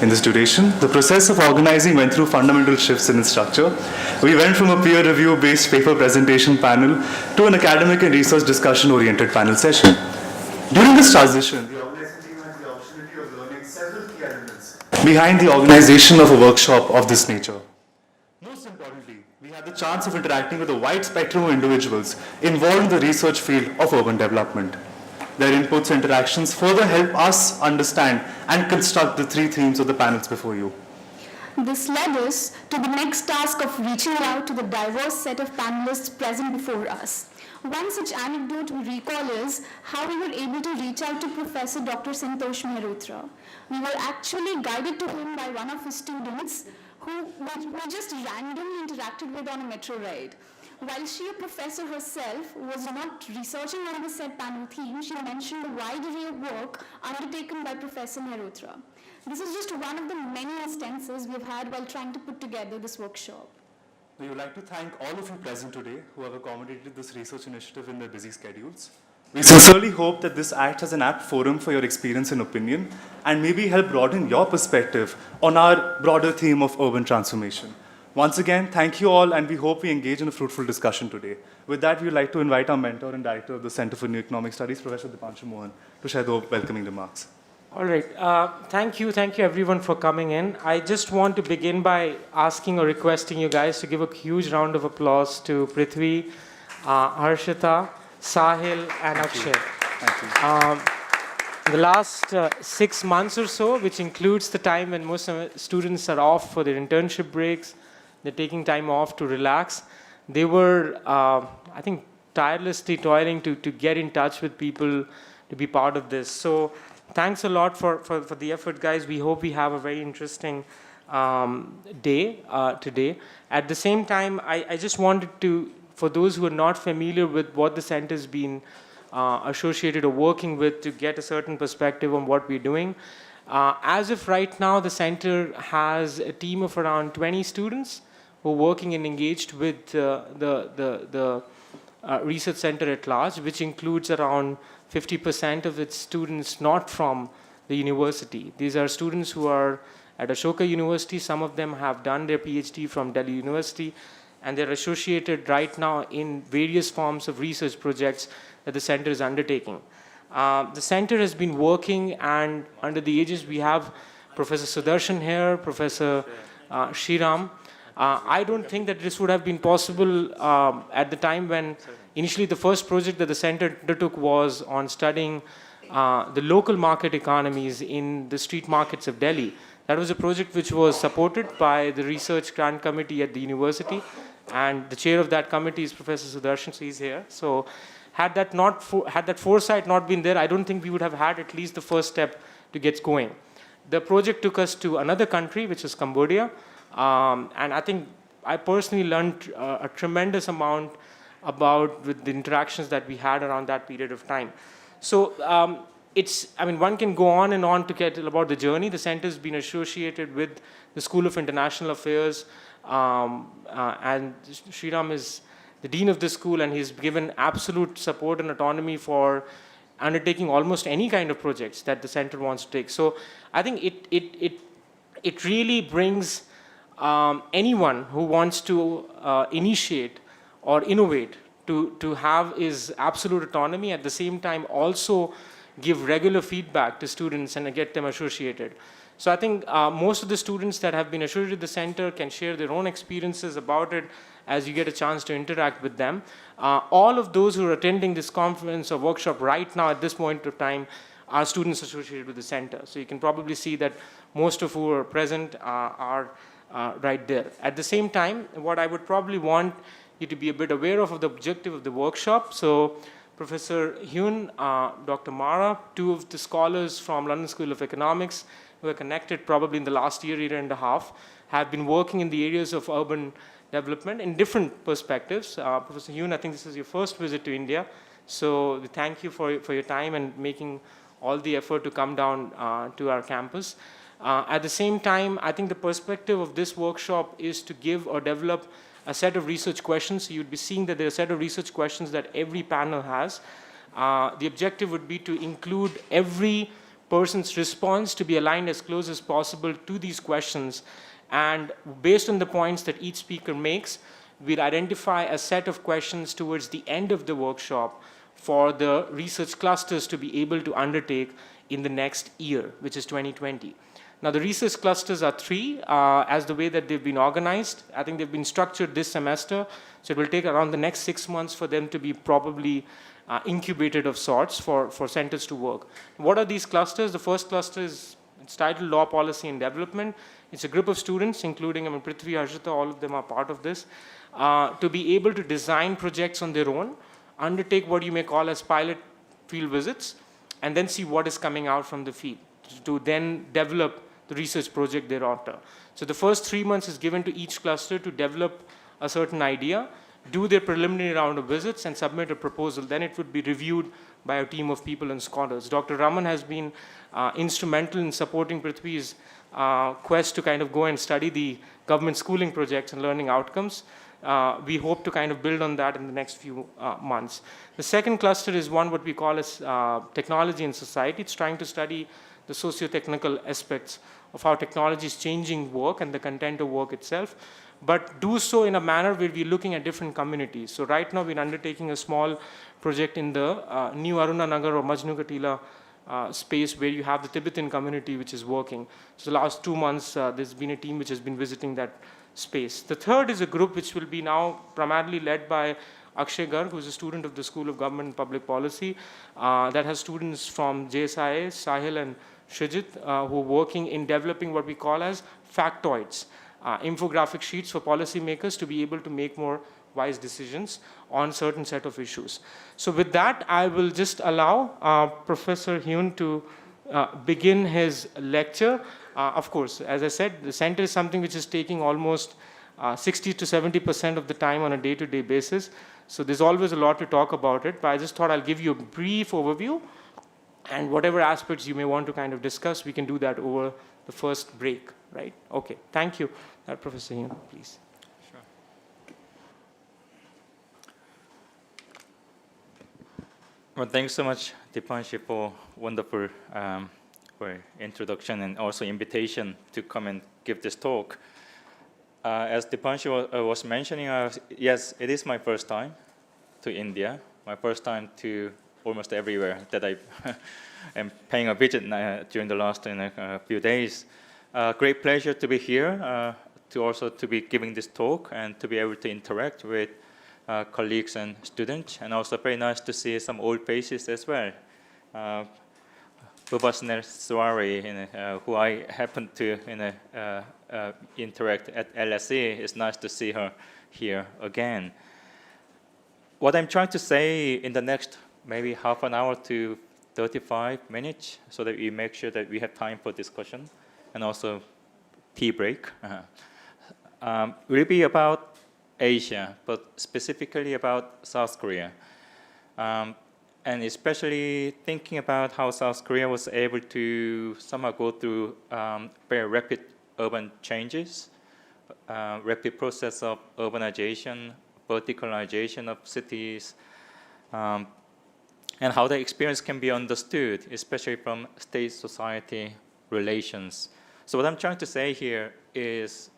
In this duration, the process of organizing went through fundamental shifts in its structure. We went from a peer review-based paper presentation panel to an academic and research discussion-oriented panel session. During this transition, the organizing team had the opportunity of learning several key elements behind the organization of a workshop of this nature. Most importantly, we had the chance of interacting with a wide spectrum of individuals involved in the research field of urban development. Their inputs and interactions further help us understand and construct the three themes of the panels before you. This led us to the next task of reaching out to the diverse set of panelists present before us. One such anecdote we recall is how we were able to reach out to Professor Dr. Santosh Mehrotra. We were actually guided to him by one of his students who we just randomly interacted with on a metro ride. While she, a professor herself, was not researching on the said panel theme, she mentioned a wide array of work undertaken by Professor Mehrotra. This is just one of the many instances we've had while trying to put together this workshop. We would like to thank all of you present today who have accommodated this research initiative in their busy schedules. We sincerely hope that this acts as an apt forum for your experience and opinion and maybe help broaden your perspective on our broader theme of urban transformation. Once again, thank you all, and we hope we engage in a fruitful discussion today. With that, we would like to invite our mentor and director of the Center for New Economic Studies, Professor Dipanshu Mohan, to share the welcoming remarks. All right. Thank you everyone for coming in. I just want to begin by asking or requesting you guys to give a huge round of applause to Prithvi, Harshita, Sahil, and Akshay. Thank you. The last 6 months or so, which includes the time when most students are off for their internship breaks, they're taking time off to relax, they were, I think, tirelessly toiling to get in touch with people to be part of this. So thanks a lot for the effort, guys. We hope we have a very interesting day today. At the same time, I just wanted to, for those who are not familiar with what the center's been associated or working with, to get a certain perspective on what we're doing. As of right now, the center has a team of around 20 students who are working and engaged with the research center at large, which includes around 50% of its students not from the university. These are students who are at Ashoka University. Some of them have done their PhD from Delhi University, and they're associated right now in various forms of research projects that the center is undertaking. The center has been working, and under the aegis we have Professor Sudarshan here, Professor Shriram. I don't think that this would have been possible at the time when initially the first project that the center undertook was on studying the local market economies in the street markets of Delhi. That was a project which was supported by the research grant committee at the university, and the chair of that committee is Professor Sudarshan, so he's here. So had that foresight not been there, I don't think we would have had at least the first step to get going. The project took us to another country, which is Cambodia. And I think I personally learned a tremendous amount with the interactions that we had around that period of time. So one can go on and on to get about the journey. The center's been associated with the School of International Affairs, and Shriram is the dean of the school, and he's given absolute support and autonomy for undertaking almost any kind of projects that the center wants to take. So I think it really brings anyone who wants to initiate or innovate to have is absolute autonomy, at the same time also give regular feedback to students and get them associated. So I think most of the students that have been associated with the center can share their own experiences about it as you get a chance to interact with them. All of those who are attending this conference or workshop right now at this point of time are students associated with the center. So you can probably see that most of who are present are right there. At the same time, what I would probably want you to be a bit aware of the objective of the workshop. So Professor Hyun, Dr. Mara, two of the scholars from London School of Economics who are connected probably in the last year and a half, have been working in the areas of urban development in different perspectives. Professor Hyun, I think this is your first visit to India. So we thank you for your time and making all the effort to come down to our campus. At the same time, I think the perspective of this workshop is to give or develop a set of research questions. So you'd be seeing that there are a set of research questions that every panel has. The objective would be to include every person's response to be aligned as close as possible to these questions. And based on the points that each speaker makes, we'll identify a set of questions towards the end of the workshop for the research clusters to be able to undertake in the next year, which is 2020. Now, the research clusters are three, as the way that they've been organized. I think they've been structured this semester, so it will take around the next 6 months for them to be probably incubated of sorts for centers to work. What are these clusters? The first cluster is, it's titled Law, Policy and Development. It's a group of students, including, Prithvi, Harshita, all of them are part of this, to be able to design projects on their own, undertake what you may call as pilot field visits, and then see what is coming out from the field, to then develop the research project thereafter. So the first 3 months is given to each cluster to develop a certain idea, do their preliminary round of visits, and submit a proposal. Then it would be reviewed by a team of people and scholars. Dr. Raman has been instrumental in supporting Prithvi's quest to kind of go and study the government schooling projects and learning outcomes. We hope to kind of build on that in the next few months. The second cluster is one what we call as technology and society. It's trying to study the socio-technical aspects of how technology is changing work and the content of work itself, but do so in a manner where we're looking at different communities. So right now we're undertaking a small project in the New Aruna Nagar or Majnu Katila space where you have the Tibetan community which is working. So the last 2 months there's been a team which has been visiting that space. The third is a group which will be now primarily led by Akshay Garg, who is a student of the School of Government and Public Policy, that has students from JSIA, Sahil and Shrijit, who are working in developing what we call as factoids, infographic sheets for policymakers to be able to make more wise decisions on certain set of issues. So with that, I will just allow Professor Hyun to begin his lecture. Of course, as I said, the center is something which is taking almost 60 to 70% of the time on a day-to-day basis. So there's always a lot to talk about it, but I just thought I'll give you a brief overview, and whatever aspects you may want to kind of discuss, we can do that over the first break, right? Okay, thank you. Professor Hyun, please. Sure. Well, thanks so much, Dipanshi, for wonderful for introduction and also invitation to come and give this talk. As Dipanshi was mentioning, yes, it is my first time to India, my first time to almost everywhere that I am paying a visit during the last few days. Great pleasure to be here, to be giving this talk and to be able to interact with colleagues and students, and also very nice to see some old faces as well. Bubasner Swari, who I happen to interact at LSE, it's nice to see her here again. What I'm trying to say in the next maybe half an hour to 35 minutes, so that we make sure that we have time for discussion and also tea break, will be about Asia, but specifically about South Korea. And especially thinking about how South Korea was able to somehow go through very rapid urban changes, rapid process of urbanization, verticalization of cities, and how the experience can be understood, especially from state-society relations. So what I'm trying to say here is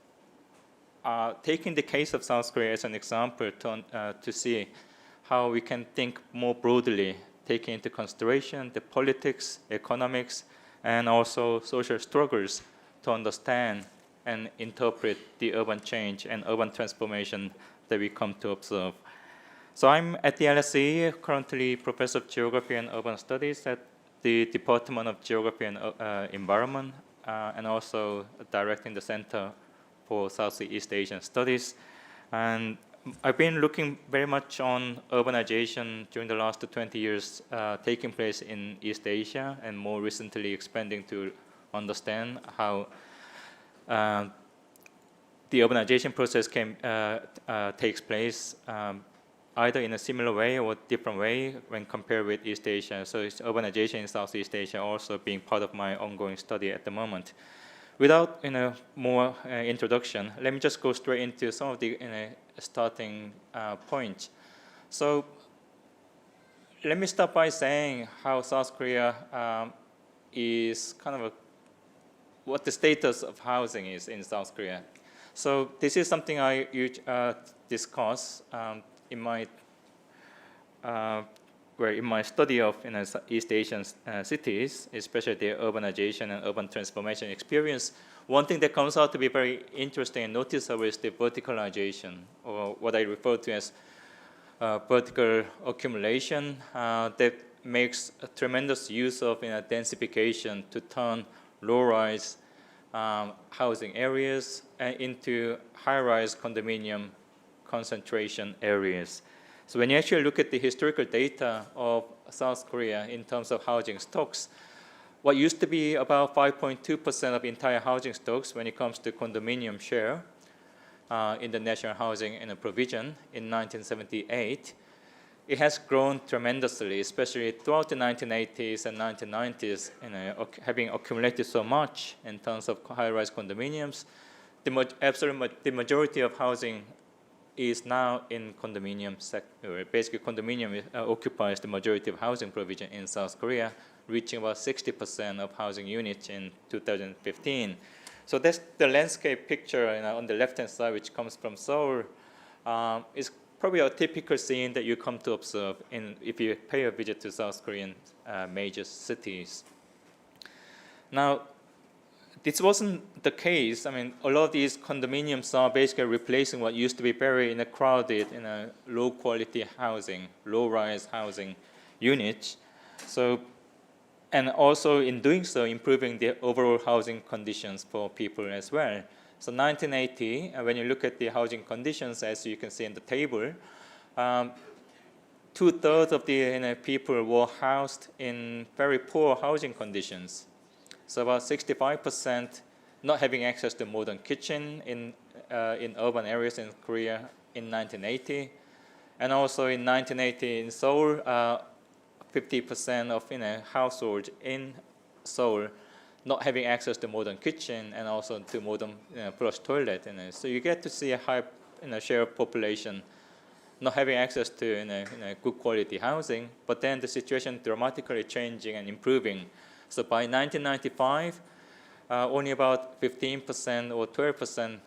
taking the case of South Korea as an example to see how we can think more broadly, taking into consideration the politics, economics, and also social struggles to understand and interpret the urban change and urban transformation that we come to observe. So I'm at the LSE, currently Professor of Geography and Urban Studies at the Department of Geography and Environment, and also directing the Center for Southeast Asian Studies. And I've been looking very much on urbanization during the last 20 years taking place in East Asia, and more recently expanding to understand how the urbanization process takes place either in a similar way or different way when compared with East Asia. So it's urbanization in Southeast Asia also being part of my ongoing study at the moment. Without more introduction, let me just go straight into some of the starting points. So let me start by saying how South Korea is kind of what the status of housing is in South Korea. So this is something I discuss in my in my study of East Asian cities, especially the urbanization and urban transformation experience. One thing that comes out to be very interesting and noticeable is the verticalization, or what I refer to as vertical accumulation, that makes a tremendous use of densification to turn low-rise housing areas into high-rise condominium concentration areas. So when you actually look at the historical data of South Korea in terms of housing stocks, what used to be about 5.2% of entire housing stocks when it comes to condominium share in the national housing and provision in 1978, it has grown tremendously, especially throughout the 1980s and 1990s, having accumulated so much in terms of high-rise condominiums. The majority of housing is now in condominium sector. Basically, condominium occupies the majority of housing provision in South Korea, reaching about 60% of housing units in 2015. So that's the landscape picture on the left-hand side, which comes from Seoul. Is probably a typical scene that you come to observe if you pay a visit to South Korean major cities. Now, this wasn't the case. I mean, a lot of these condominiums are basically replacing what used to be very crowded, low-quality housing, low-rise housing units. So, and also in doing so, improving the overall housing conditions for people as well. So 1980, when you look at the housing conditions, as you can see in the table, 2/3 of the people were housed in very poor housing conditions. So about 65% not having access to modern kitchen in urban areas in Korea in 1980. And also in 1980 in Seoul, 50% of households in Seoul not having access to modern kitchen and also to modern flush toilet. So you get to see a high share of population not having access to good quality housing, but then the situation dramatically changing and improving. So by 1995, only about 15% or 12%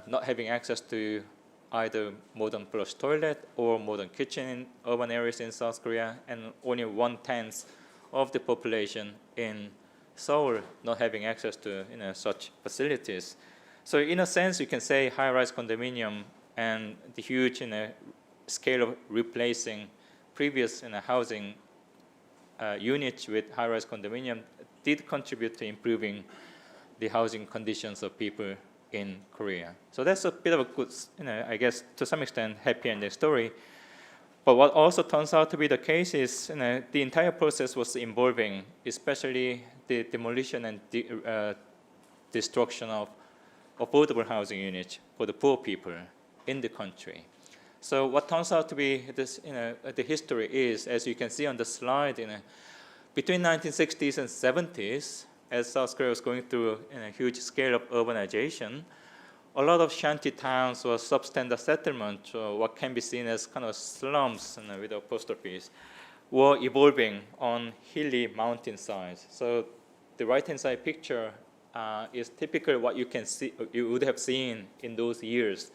not having access to either modern flush toilet or modern kitchen in urban areas in South Korea, and only 1/10 of the population in Seoul not having access to such facilities. So in a sense, you can say high-rise condominium and the huge scale of replacing previous housing units with high-rise condominium did contribute to improving the housing conditions of people in Korea. So that's a bit of a good, I guess to some extent, happy ending story. But what also turns out to be the case is the entire process was involving, especially the demolition and destruction of affordable housing units for the poor people in the country. So what turns out to be this, the history is, as you can see on the slide, between 1960s and 70s, as South Korea was going through a huge scale of urbanization, a lot of shanty towns or substandard settlements, or what can be seen as kind of slums with apostrophes, were evolving on hilly mountainsides. So the right-hand side picture is typically what you can see, you would have seen in those years,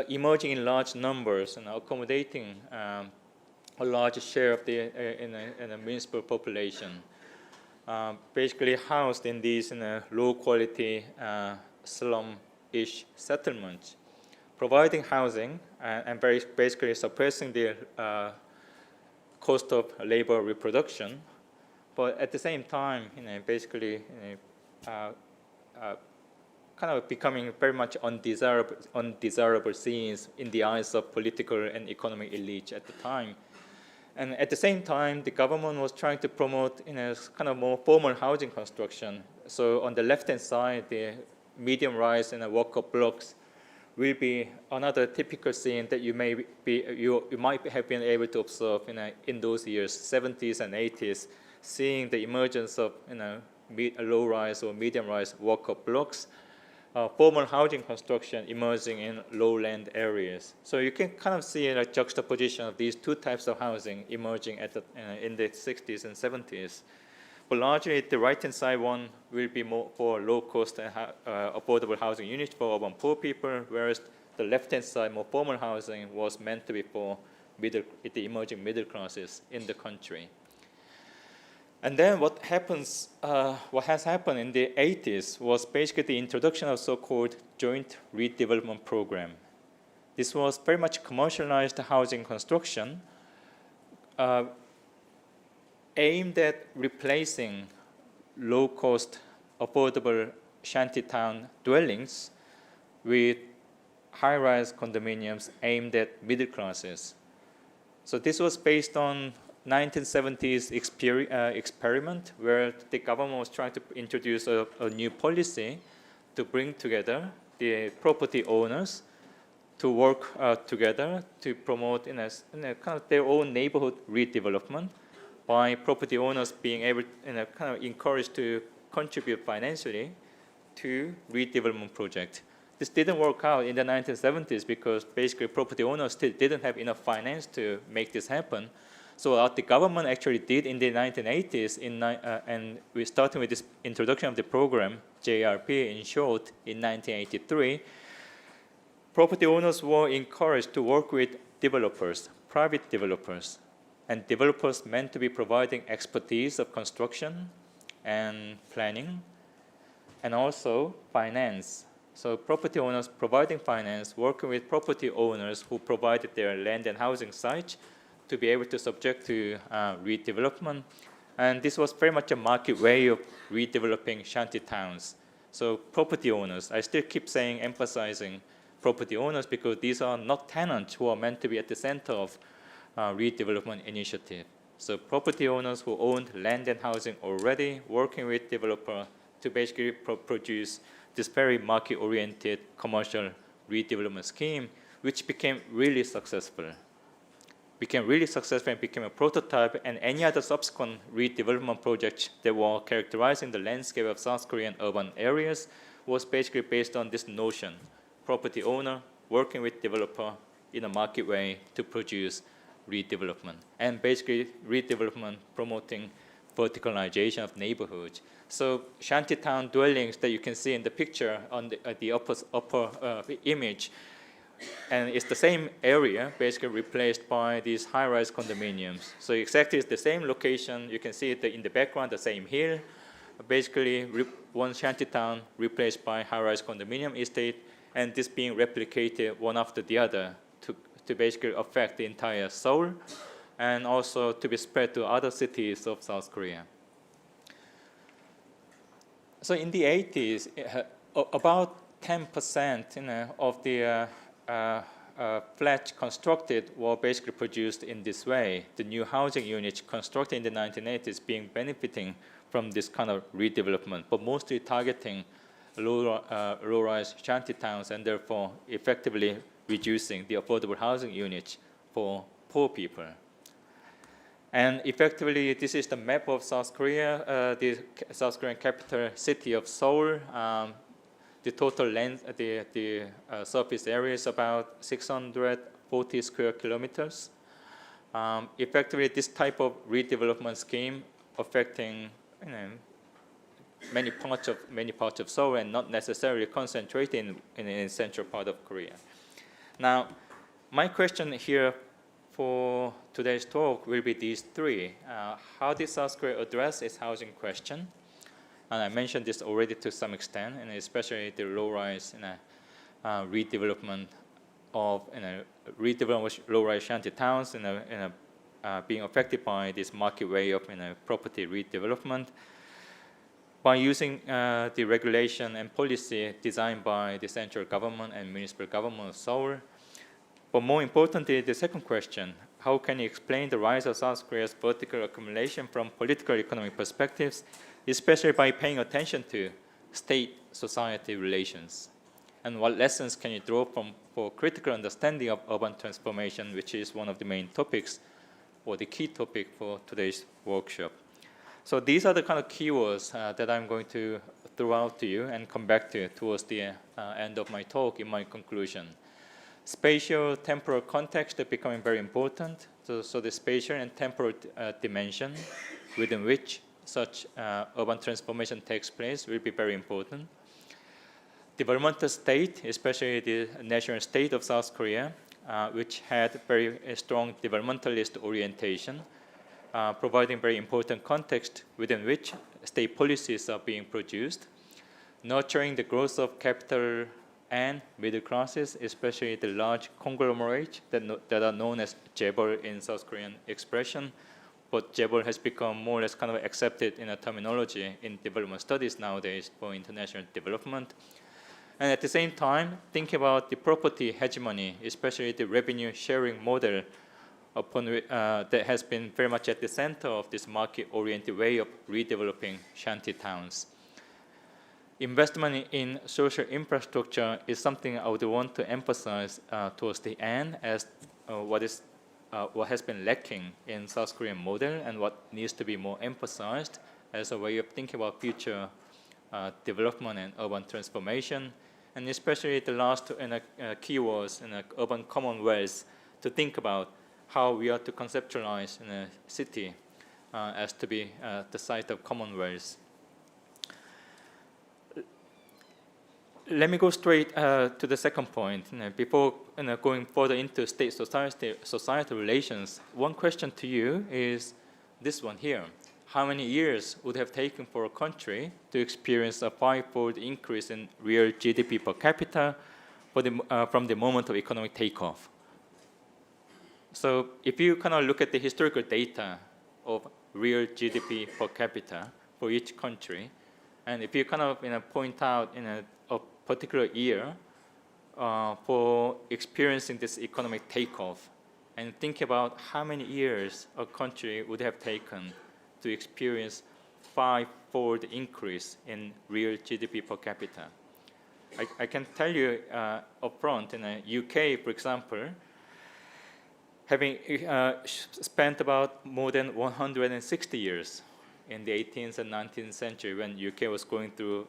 emerging in large numbers and accommodating a large share of the municipal population, basically housed in these low-quality slum-ish settlements, providing housing and basically suppressing the cost of labor reproduction, but at the same time, basically kind of becoming very much undesirable scenes in the eyes of political and economic elites at the time. And at the same time, the government was trying to promote kind of more formal housing construction. So on the left-hand side, the medium-rise walk-up blocks will be another typical scene that you might have been able to observe in those years, 70s and 80s, seeing the emergence of low-rise or medium-rise walk-up blocks, formal housing construction emerging in lowland areas. So you can kind of see a juxtaposition of these two types of housing emerging in the 60s and 70s. But largely, the right-hand side one will be more for low-cost and affordable housing units for urban poor people, whereas the left-hand side, more formal housing, was meant to be for the emerging middle classes in the country. And then what has happened in the 80s was basically the introduction of so-called joint redevelopment program. This was very much commercialized housing construction aimed at replacing low-cost, affordable shantytown dwellings with high-rise condominiums aimed at middle classes. So this was based on 1970s experiment where the government was trying to introduce a new policy to bring together the property owners to work together to promote in a kind of their own neighborhood redevelopment by property owners being able kind of encouraged to contribute financially to redevelopment project. This didn't work out in the 1970s because basically property owners still didn't have enough finance to make this happen. So what the government actually did in the 1980s, and we started with this introduction of the program, JRP in short, in 1983, property owners were encouraged to work with developers, private developers, and developers meant to be providing expertise of construction and planning, and also finance. So property owners providing finance, working with property owners who provided their land and housing sites to be able to subject to redevelopment. And this was very much a market way of redeveloping shanty towns. So property owners, I still keep saying, emphasizing property owners because these are not tenants who are meant to be at the center of redevelopment initiative. So property owners who owned land and housing already, working with developer to basically produce this very market-oriented commercial redevelopment scheme, which became really successful. And became a prototype, and any other subsequent redevelopment projects that were characterizing the landscape of South Korean urban areas was basically based on this notion, property owner working with developer in a market way to produce redevelopment, and basically redevelopment promoting verticalization of neighborhoods. So shantytown dwellings that you can see in the picture on the upper image, and it's the same area basically replaced by these high-rise condominiums. So exactly it's the same location. You can see it in the background, the same hill. Basically one shantytown replaced by high-rise condominium estate, and this being replicated one after the other to basically affect the entire Seoul, and also to be spread to other cities of South Korea. So in the 80s, about 10% of the flats constructed were basically produced in this way. The new housing units constructed in the 1980s being benefiting from this kind of redevelopment, but mostly targeting low-rise shanty towns, and therefore effectively reducing the affordable housing units for poor people. And effectively, this is the map of South Korea, the South Korean capital city of Seoul. The total land, the surface area is about 640 square kilometers. Effectively, this type of redevelopment scheme affecting many parts of Seoul, and not necessarily concentrated in the central part of Korea. Now, my question here for today's talk will be these three. How did South Korea address its housing question? And I mentioned this already to some extent, and especially the low-rise redevelopment of low-rise shanty towns being affected by this market way of property redevelopment by using the regulation and policy designed by the central government and municipal government of Seoul. But more importantly, the second question, how can you explain the rise of South Korea's vertical accumulation from political economic perspectives, especially by paying attention to state-society relations? And what lessons can you draw for critical understanding of urban transformation, which is one of the main topics, or the key topic for today's workshop? So these are the kind of keywords that I'm going to throw out to you and come back to towards the end of my talk in my conclusion. Spatial, temporal context are becoming very important. So the spatial and temporal dimension within which such urban transformation takes place will be very important. Developmental state, especially the national state of South Korea, which had very strong developmentalist orientation, providing very important context within which state policies are being produced, nurturing the growth of capital and middle classes, especially the large conglomerates that are known as 재벌 in South Korean expression. But 재벌 has become more or less kind of accepted in a terminology in development studies nowadays for international development. And at the same time, think about the property hegemony, especially the revenue sharing model that has been very much at the center of this market-oriented way of redeveloping shanty towns. Investment in social infrastructure is something I would want to emphasize towards the end as what has been lacking in South Korean model and what needs to be more emphasized as a way of thinking about future development and urban transformation, and especially the last keywords in urban commonwealth, to think about how we are to conceptualize in a city as to be the site of commonwealth. Let me go straight to the second point. Before going further into state-society relations, one question to you is this one here. How many years would have taken for a country to experience a five-fold increase in real GDP per capita from the moment of economic takeoff? So if you kind of look at the historical data of real GDP per capita for each country, and if you kind of point out a particular year for experiencing this economic takeoff, and think about how many years a country would have taken to experience five-fold increase in real GDP per capita. I can tell you upfront, in the UK, for example, having spent about more than 160 years in the 18th and 19th century when UK was going through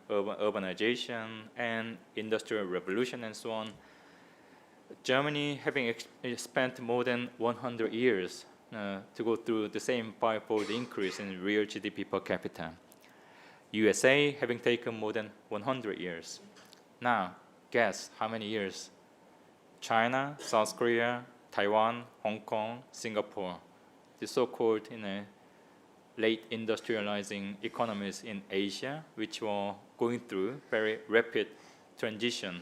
urbanization and industrial revolution and so on. Germany having spent more than 100 years to go through the same five-fold increase in real GDP per capita. USA having taken more than 100 years. Now, guess how many years? China, South Korea, Taiwan, Hong Kong, Singapore, the so-called late industrializing economies in Asia, which were going through very rapid transition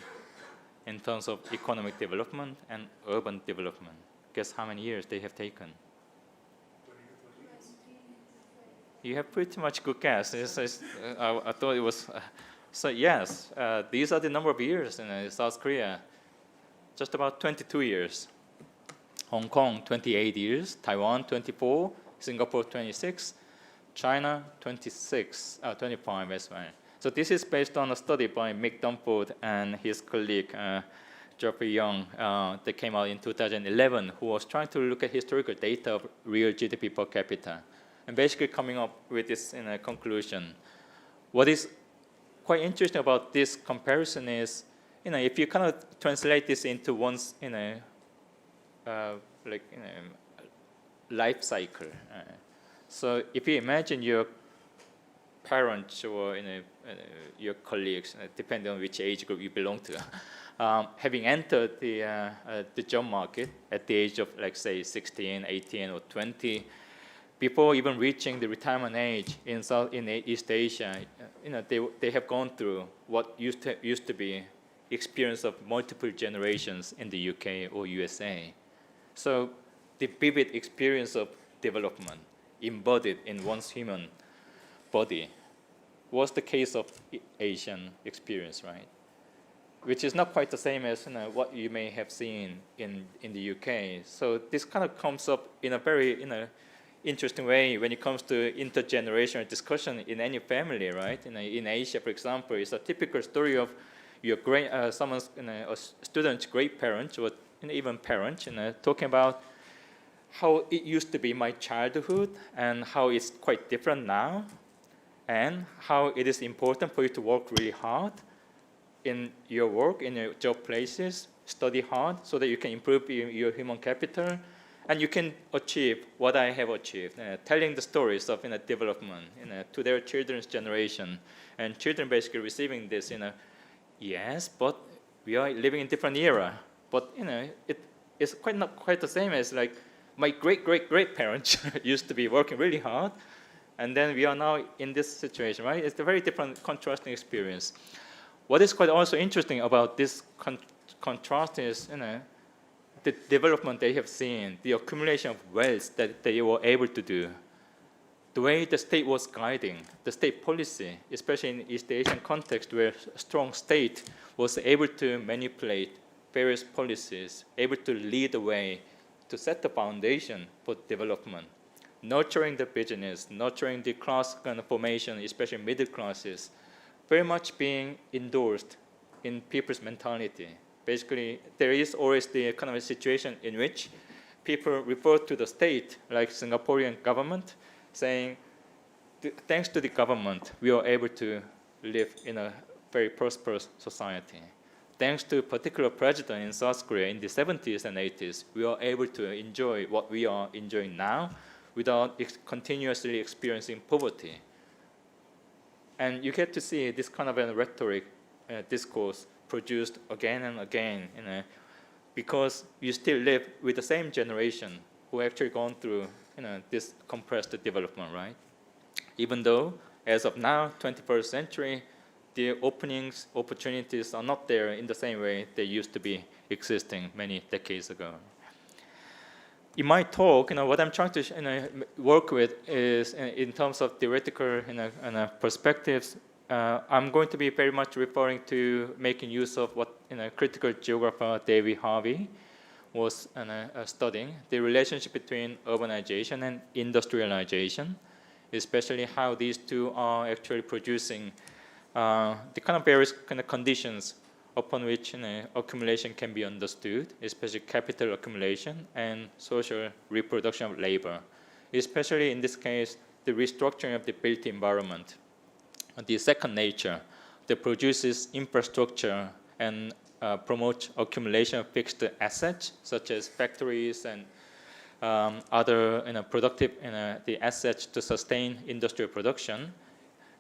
in terms of economic development and urban development. Guess how many years they have taken? You have pretty much good guess. I thought it was, so yes, these are the number of years in South Korea, just about 22 years. Hong Kong, 28 years, Taiwan, 24, Singapore, 26, China, 25 as well. So this is based on a study by Mick Dunford and his colleague, Geoffrey Young, that came out in 2011, who was trying to look at historical data of real GDP per capita, and basically coming up with this conclusion. What is quite interesting about this comparison is, if you kind of translate this into one's, life cycle. So if you imagine your parents or your colleagues, depending on which age group you belong to, having entered the job market at the age of, like, say, 16, 18, or 20, before even reaching the retirement age in East Asia, they have gone through what used to be experience of multiple generations in the UK or USA. So the vivid experience of development embodied in one's human body was the case of Asian experience, right? Which is not quite the same as what you may have seen in the UK. So this kind of comes up in a very interesting way when it comes to intergenerational discussion in any family, right? In Asia, for example, it's a typical story of your someone's a student's great parents or even parents, talking about how it used to be my childhood and how it's quite different now, and how it is important for you to work really hard in your work, in your job places, study hard so that you can improve your human capital, And you can achieve what I have achieved, telling the stories of development to their children's generation, and children basically receiving this, yes, but we are living in different era. But it's not quite the same as like my great parents used to be working really hard, and then we are now in this situation, right? It's a very different contrasting experience. What is quite also interesting about this contrast is, the development they have seen, the accumulation of wealth that they were able to do, the way the state was guiding, the state policy, especially in East Asian context where a strong state was able to manipulate various policies, able to lead the way to set the foundation for development, nurturing the business, nurturing the class kind of formation, especially middle classes, very much being endorsed in people's mentality. Basically, there is always the kind of a situation in which people refer to the state, like Singaporean government, saying, thanks to the government, we are able to live in a very prosperous society. Thanks to a particular president in South Korea in the 70s and 80s, we are able to enjoy what we are enjoying now without continuously experiencing poverty. And you get to see this kind of a rhetoric discourse produced again and again, because you still live with the same generation who actually gone through this compressed development, right? Even though, as of now, 21st century, the openings, opportunities are not there in the same way they used to be existing many decades ago. In my talk, what I'm trying to work with is, in terms of theoretical perspectives, I'm going to be very much referring to making use of what critical geographer David Harvey was studying, the relationship between urbanization and industrialization, especially how these two are actually producing the kind of various kind of conditions upon which accumulation can be understood, especially capital accumulation and social reproduction of labor, especially in this case, the restructuring of the built environment. The second nature that produces infrastructure and promotes accumulation of fixed assets, such as factories and other productive the assets to sustain industrial production.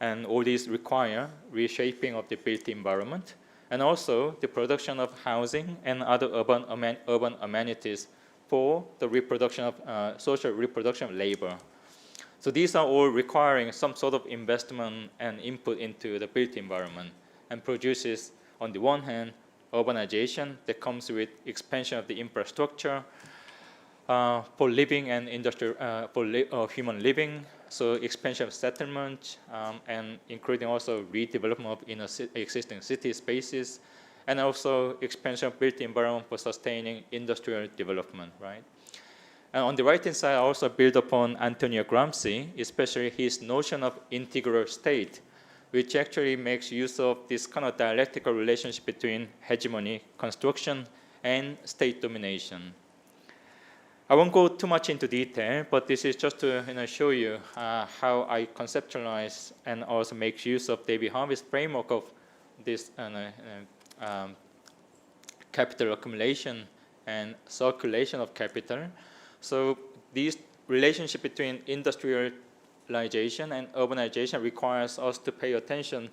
And all these require reshaping of the built environment, and also the production of housing and other urban amenities for the reproduction of social reproduction of labor. So these are all requiring some sort of investment and input into the built environment, and produces, on the one hand, urbanization that comes with expansion of the infrastructure for living and industrial, for human living, so expansion of settlement, and including also redevelopment of existing city spaces, and also expansion of built environment for sustaining industrial development, right? And on the right-hand side, I also build upon Antonio Gramsci, especially his notion of integral state, which actually makes use of this kind of dialectical relationship between hegemony construction and state domination. I won't go too much into detail, but this is just to show you how I conceptualize and also make use of David Harvey's framework of this capital accumulation and circulation of capital. So these relationship between industrialization and urbanization requires us to pay attention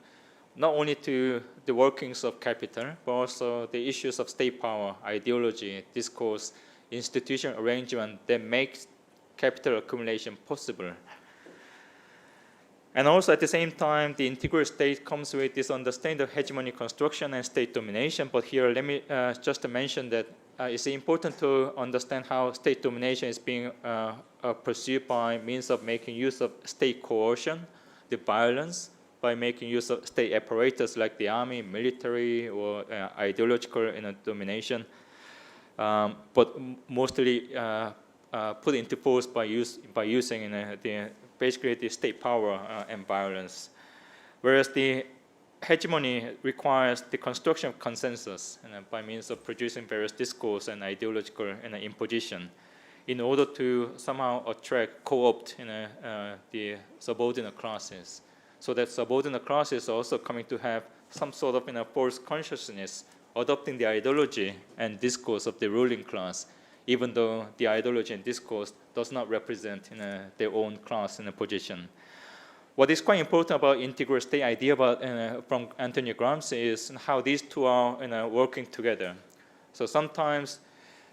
not only to the workings of capital, but also the issues of state power, ideology, discourse, institutional arrangement that makes capital accumulation possible. And also at the same time, the integral state comes with this understanding of hegemony construction and state domination. But here, let me just mention that it's important to understand how state domination is being pursued by means of making use of state coercion, the violence, by making use of state apparatus like the army, military, or ideological domination, but mostly put into force by using basically the state power and violence. Whereas the hegemony requires the construction of consensus by means of producing various discourse and ideological imposition in order to somehow attract, co-opt the subordinate classes. So that subordinate classes are also coming to have some sort of false consciousness, adopting the ideology and discourse of the ruling class even though the ideology and discourse does not represent their own class and position. What is quite important about integral state idea from Antonio Gramsci is how these two are working together. So sometimes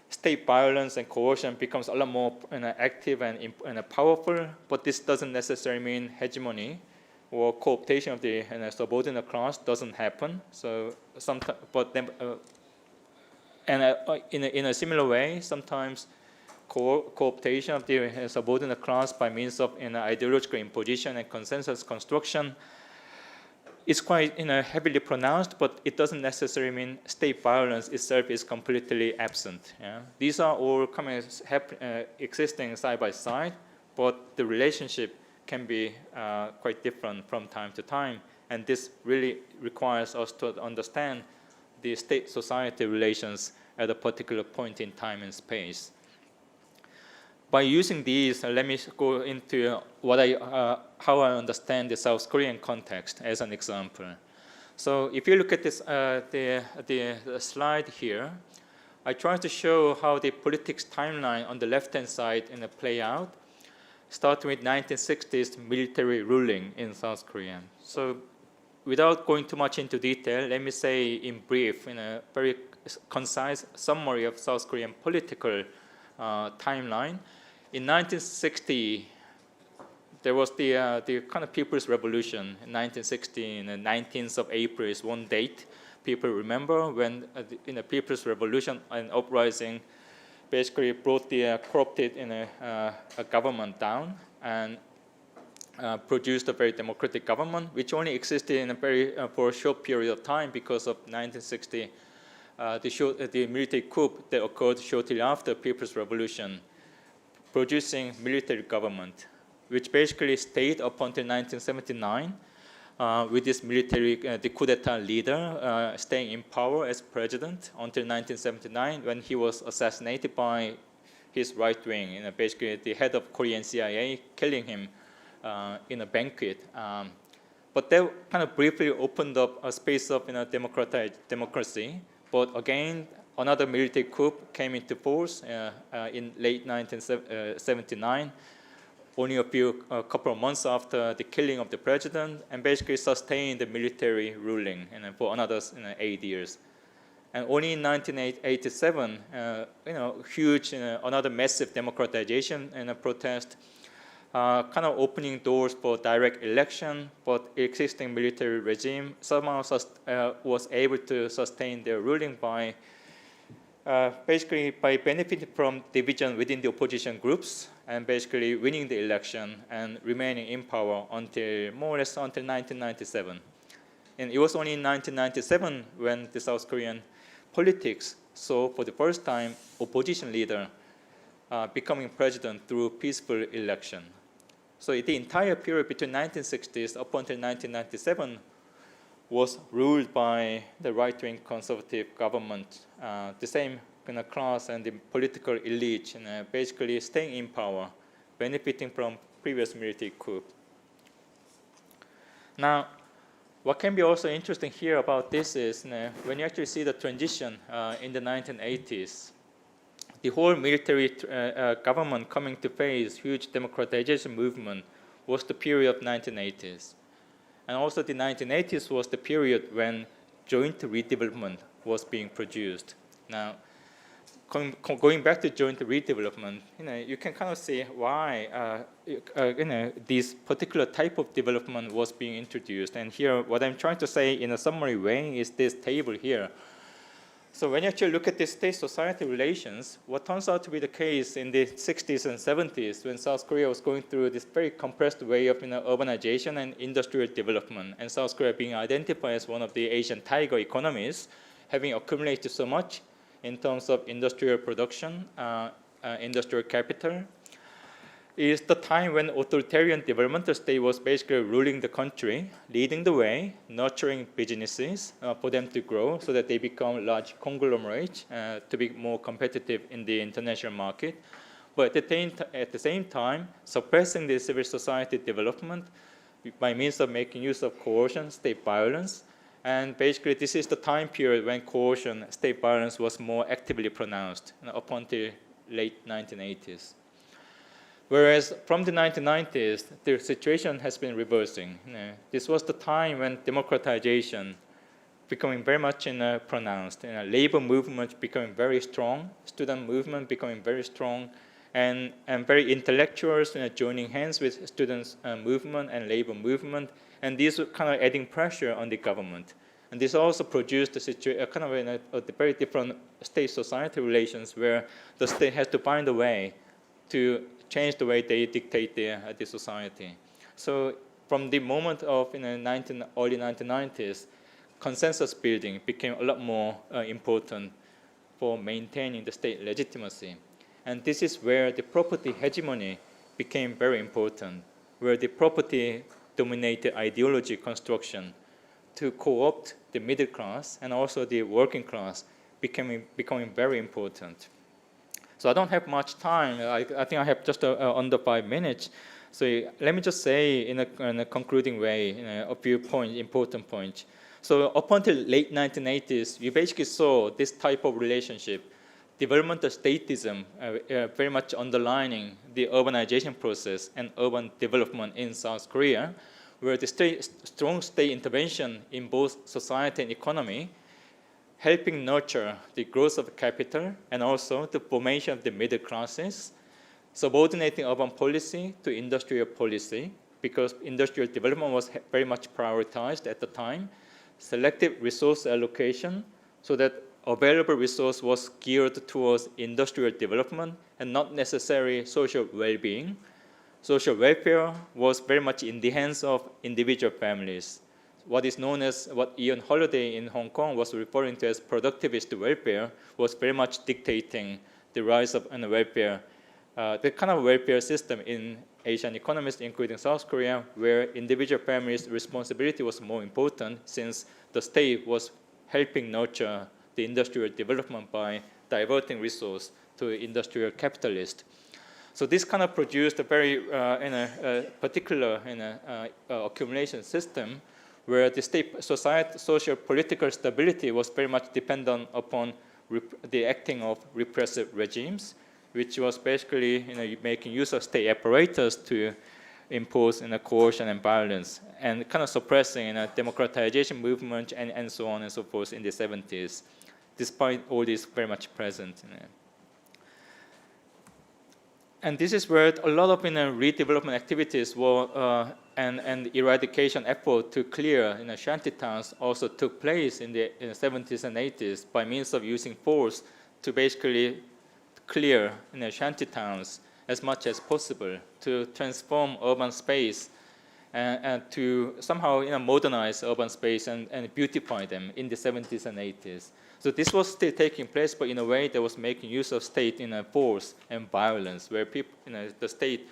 state violence and coercion becomes a lot more active and powerful, but this doesn't necessarily mean hegemony or co-optation of the subordinate class doesn't happen. So sometimes, but then, in a similar way, sometimes co-optation of the subordinate class by means of ideological imposition and consensus construction is quite heavily pronounced, but it doesn't necessarily mean state violence itself is completely absent. Yeah? These are all existing side by side, but the relationship can be quite different from time to time, and this really requires us to understand the state-society relations at a particular point in time and space. By using these, let me go into how I understand the South Korean context as an example. So if you look at this, the slide here, I try to show how the politics timeline on the left-hand side play out, starting with 1960s military ruling in South Korea. So without going too much into detail, let me say in brief, in a very concise summary of South Korean political timeline. In 1960, there was the kind of People's Revolution. In 1960, the 19th of April is one date people remember when in the People's Revolution, an uprising basically brought the corrupted a government down and produced a very democratic government, which only existed in for a short period of time because of 1960, the military coup that occurred shortly after People's Revolution, producing military government, which basically stayed up until 1979 with this military, the coup d'etat leader staying in power as president until 1979 when he was assassinated by his right wing, basically the head of Korean CIA, killing him in a banquet. But that kind of briefly opened up a space of democracy. But again, another military coup came into force in late 1979, only a couple of months after the killing of the president, and basically sustained the military ruling for another 8 years. And only in 1987, huge, another massive democratization and a protest, kind of opening doors for direct election, but existing military regime somehow was able to sustain their ruling by basically by benefiting from division within the opposition groups and basically winning the election and remaining in power until more or less until 1997. And it was only in 1997 when the South Korean politics saw for the first time opposition leader becoming president through peaceful election. So the entire period between 1960s up until 1997 was ruled by the right-wing conservative government, the same kind of class and the political elite, basically staying in power, benefiting from previous military coup. Now, what can be also interesting here about this is when you actually see the transition in the 1980s, the whole military government coming to face huge democratization movement was the period of 1980s. And also the 1980s was the period when joint redevelopment was being produced. Now, going back to joint redevelopment, you can kind of see why this particular type of development was being introduced. And here, what I'm trying to say in a summary way is this table here. So when you actually look at the state-society relations, what turns out to be the case in the 60s and 70s when South Korea was going through this very compressed way of urbanization and industrial development, and South Korea being identified as one of the Asian tiger economies, having accumulated so much in terms of industrial production, industrial capital, is the time when authoritarian developmental state was basically ruling the country, leading the way, nurturing businesses for them to grow so that they become large conglomerates to be more competitive in the international market. But at the same time, suppressing the civil society development by means of making use of coercion, state violence. And basically, this is the time period when coercion, state violence was more actively pronounced up until late 1980s. Whereas from the 1990s, the situation has been reversing. This was the time when democratization becoming very much pronounced, labor movement becoming very strong, student movement becoming very strong, and very intellectuals joining hands with students' movement and labor movement, and these were kind of adding pressure on the government. And this also produced a kind of a very different state-society relations where the state has to find a way to change the way they dictate the society. So from the moment of early 1990s, consensus building became a lot more important for maintaining the state legitimacy. And this is where the property hegemony became very important, where the property dominated ideology construction to co-opt the middle class and also the working class becoming very important. So I don't have much time. I think I have just under 5 minutes. So let me just say in a concluding way a few important points. So up until late 1980s, we basically saw this type of relationship, developmental statism very much underlining the urbanization process and urban development in South Korea, where the strong state intervention in both society and economy helping nurture the growth of capital and also the formation of the middle classes, subordinating urban policy to industrial policy, because industrial development was very much prioritized at the time, selective resource allocation so that available resource was geared towards industrial development and not necessarily social well-being. Social welfare was very much in the hands of individual families. What is known as what Ian Holiday in Hong Kong was referring to as productivist welfare was very much dictating the rise of welfare, the kind of welfare system in Asian economies, including South Korea, where individual families' responsibility was more important since the state was helping nurture the industrial development by diverting resource to industrial capitalists. So this kind of produced a very particular accumulation system where the state society, social political stability was very much dependent upon the acting of repressive regimes, which was basically making use of state apparatus to impose coercion and violence, and kind of suppressing democratization movement and so on and so forth in the 70s, despite all this very much present. And this is where a lot of redevelopment activities were and eradication effort to clear shanty towns also took place in the 70s and 80s by means of using force to basically clear shanty towns as much as possible to transform urban space and to somehow modernize urban space and beautify them in the 70s and 80s. So this was still taking place, but in a way that was making use of state force and violence, where people, the state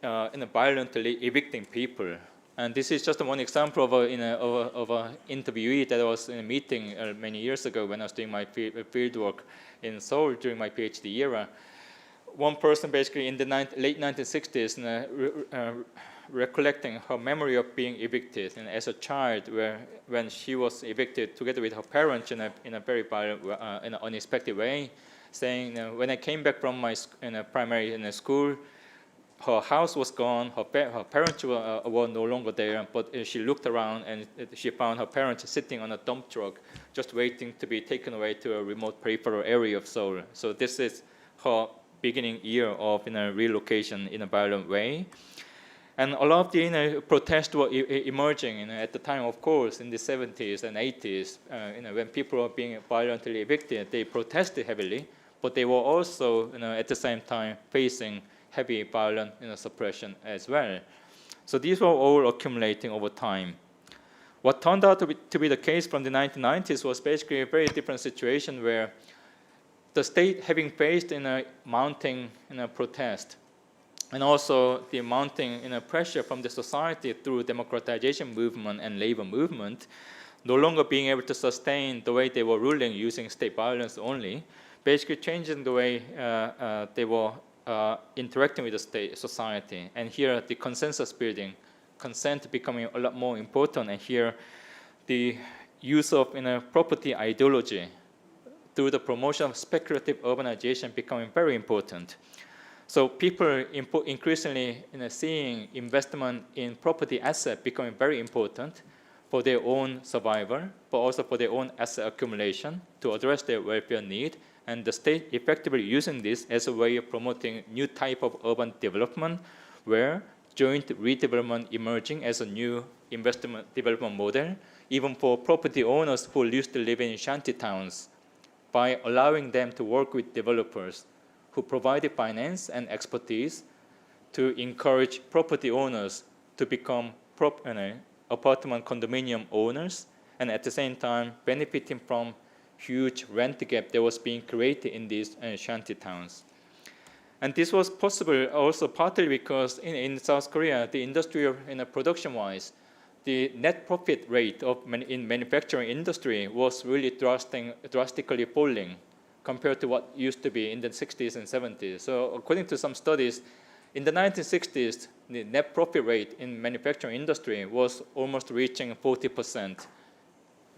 violently evicting people. And this is just one example of an interviewee that I was in a meeting many years ago when I was doing my field work in Seoul during my PhD era. One person basically in the late 1960s recollecting her memory of being evicted as a child, when she was evicted together with her parents in a very violent, in an unexpected way, saying, when I came back from my primary school, her house was gone, her parents were no longer there, but she looked around and she found her parents sitting on a dump truck, just waiting to be taken away to a remote peripheral area of Seoul. So this is her beginning year of relocation in a violent way. And a lot of the protests were emerging at the time, of course, in the 70s and 80s. When people were being violently evicted, they protested heavily, but they were also, at the same time, facing heavy violent suppression as well. So these were all accumulating over time. What turned out to be the case from the 1990s was basically a very different situation where the state, having faced mounting protest, and also the mounting pressure from the society through democratization movement and labor movement, no longer being able to sustain the way they were ruling using state violence only, basically changing the way they were interacting with the state society. And here the consensus building, consent becoming a lot more important, and here the use of property ideology through the promotion of speculative urbanization becoming very important. So people increasingly seeing investment in property asset becoming very important for their own survival, but also for their own asset accumulation to address their welfare need, and the state effectively using this as a way of promoting new type of urban development where joint redevelopment emerging as a new investment development model, even for property owners who used to live in shanty towns, by allowing them to work with developers who provided finance and expertise to encourage property owners to become apartment condominium owners, and at the same time benefiting from huge rent gap that was being created in these shanty towns. And this was possible also partly because in South Korea, the industrial production-wise, the net profit rate in manufacturing industry was really drastically falling compared to what used to be in the 60s and 70s. So according to some studies, in the 1960s, the net profit rate in manufacturing industry was almost reaching 40%.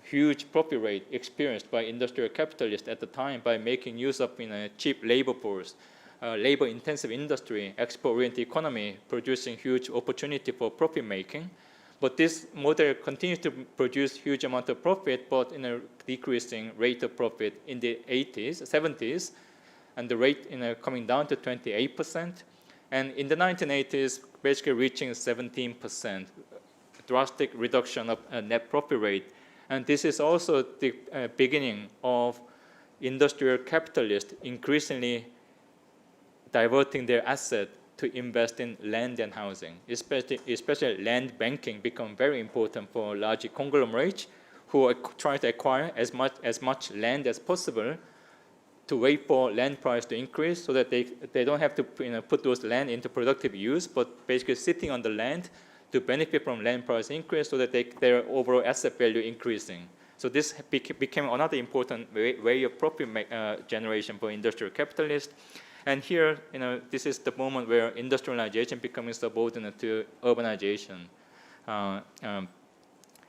Huge profit rate experienced by industrial capitalists at the time by making use of cheap labor force, labor-intensive industry, export-oriented economy, producing huge opportunity for profit making. But this model continues to produce huge amount of profit, but in a decreasing rate of profit in the 80s, 70s, and the rate coming down to 28%. And in the 1980s, basically reaching 17%, drastic reduction of net profit rate. And this is also the beginning of industrial capitalists increasingly diverting their asset to invest in land and housing, especially land banking become very important for large conglomerates who are trying to acquire as much land as possible to wait for land price to increase so that they don't have to put those land into productive use, but basically sitting on the land to benefit from land price increase so that their overall asset value increasing. So this became another important way of profit generation for industrial capitalists. And here, this is the moment where industrialization becoming subordinate to urbanization.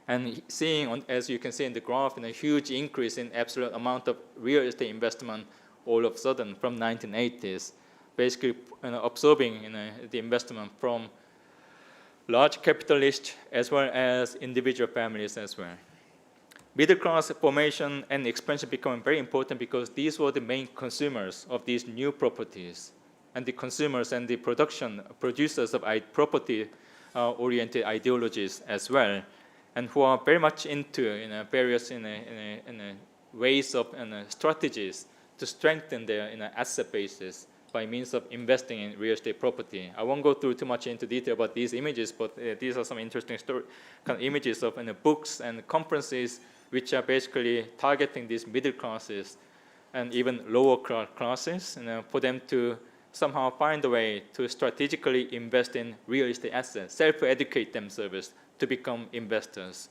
And seeing, as you can see in the graph, a huge increase in absolute amount of real estate investment all of a sudden from 1980s, basically absorbing the investment from large capitalists as well as individual families as well. Middle class formation and expansion becoming very important because these were the main consumers of these new properties, and the consumers and the producers of property oriented ideologies as well, and who are very much into various ways of strategies to strengthen their asset bases by means of investing in real estate property. I won't go through too much into detail about these images, but these are some interesting images of books and conferences which are basically targeting these middle classes and even lower classes, for them to somehow find a way to strategically invest in real estate assets, self-educate themselves to become investors.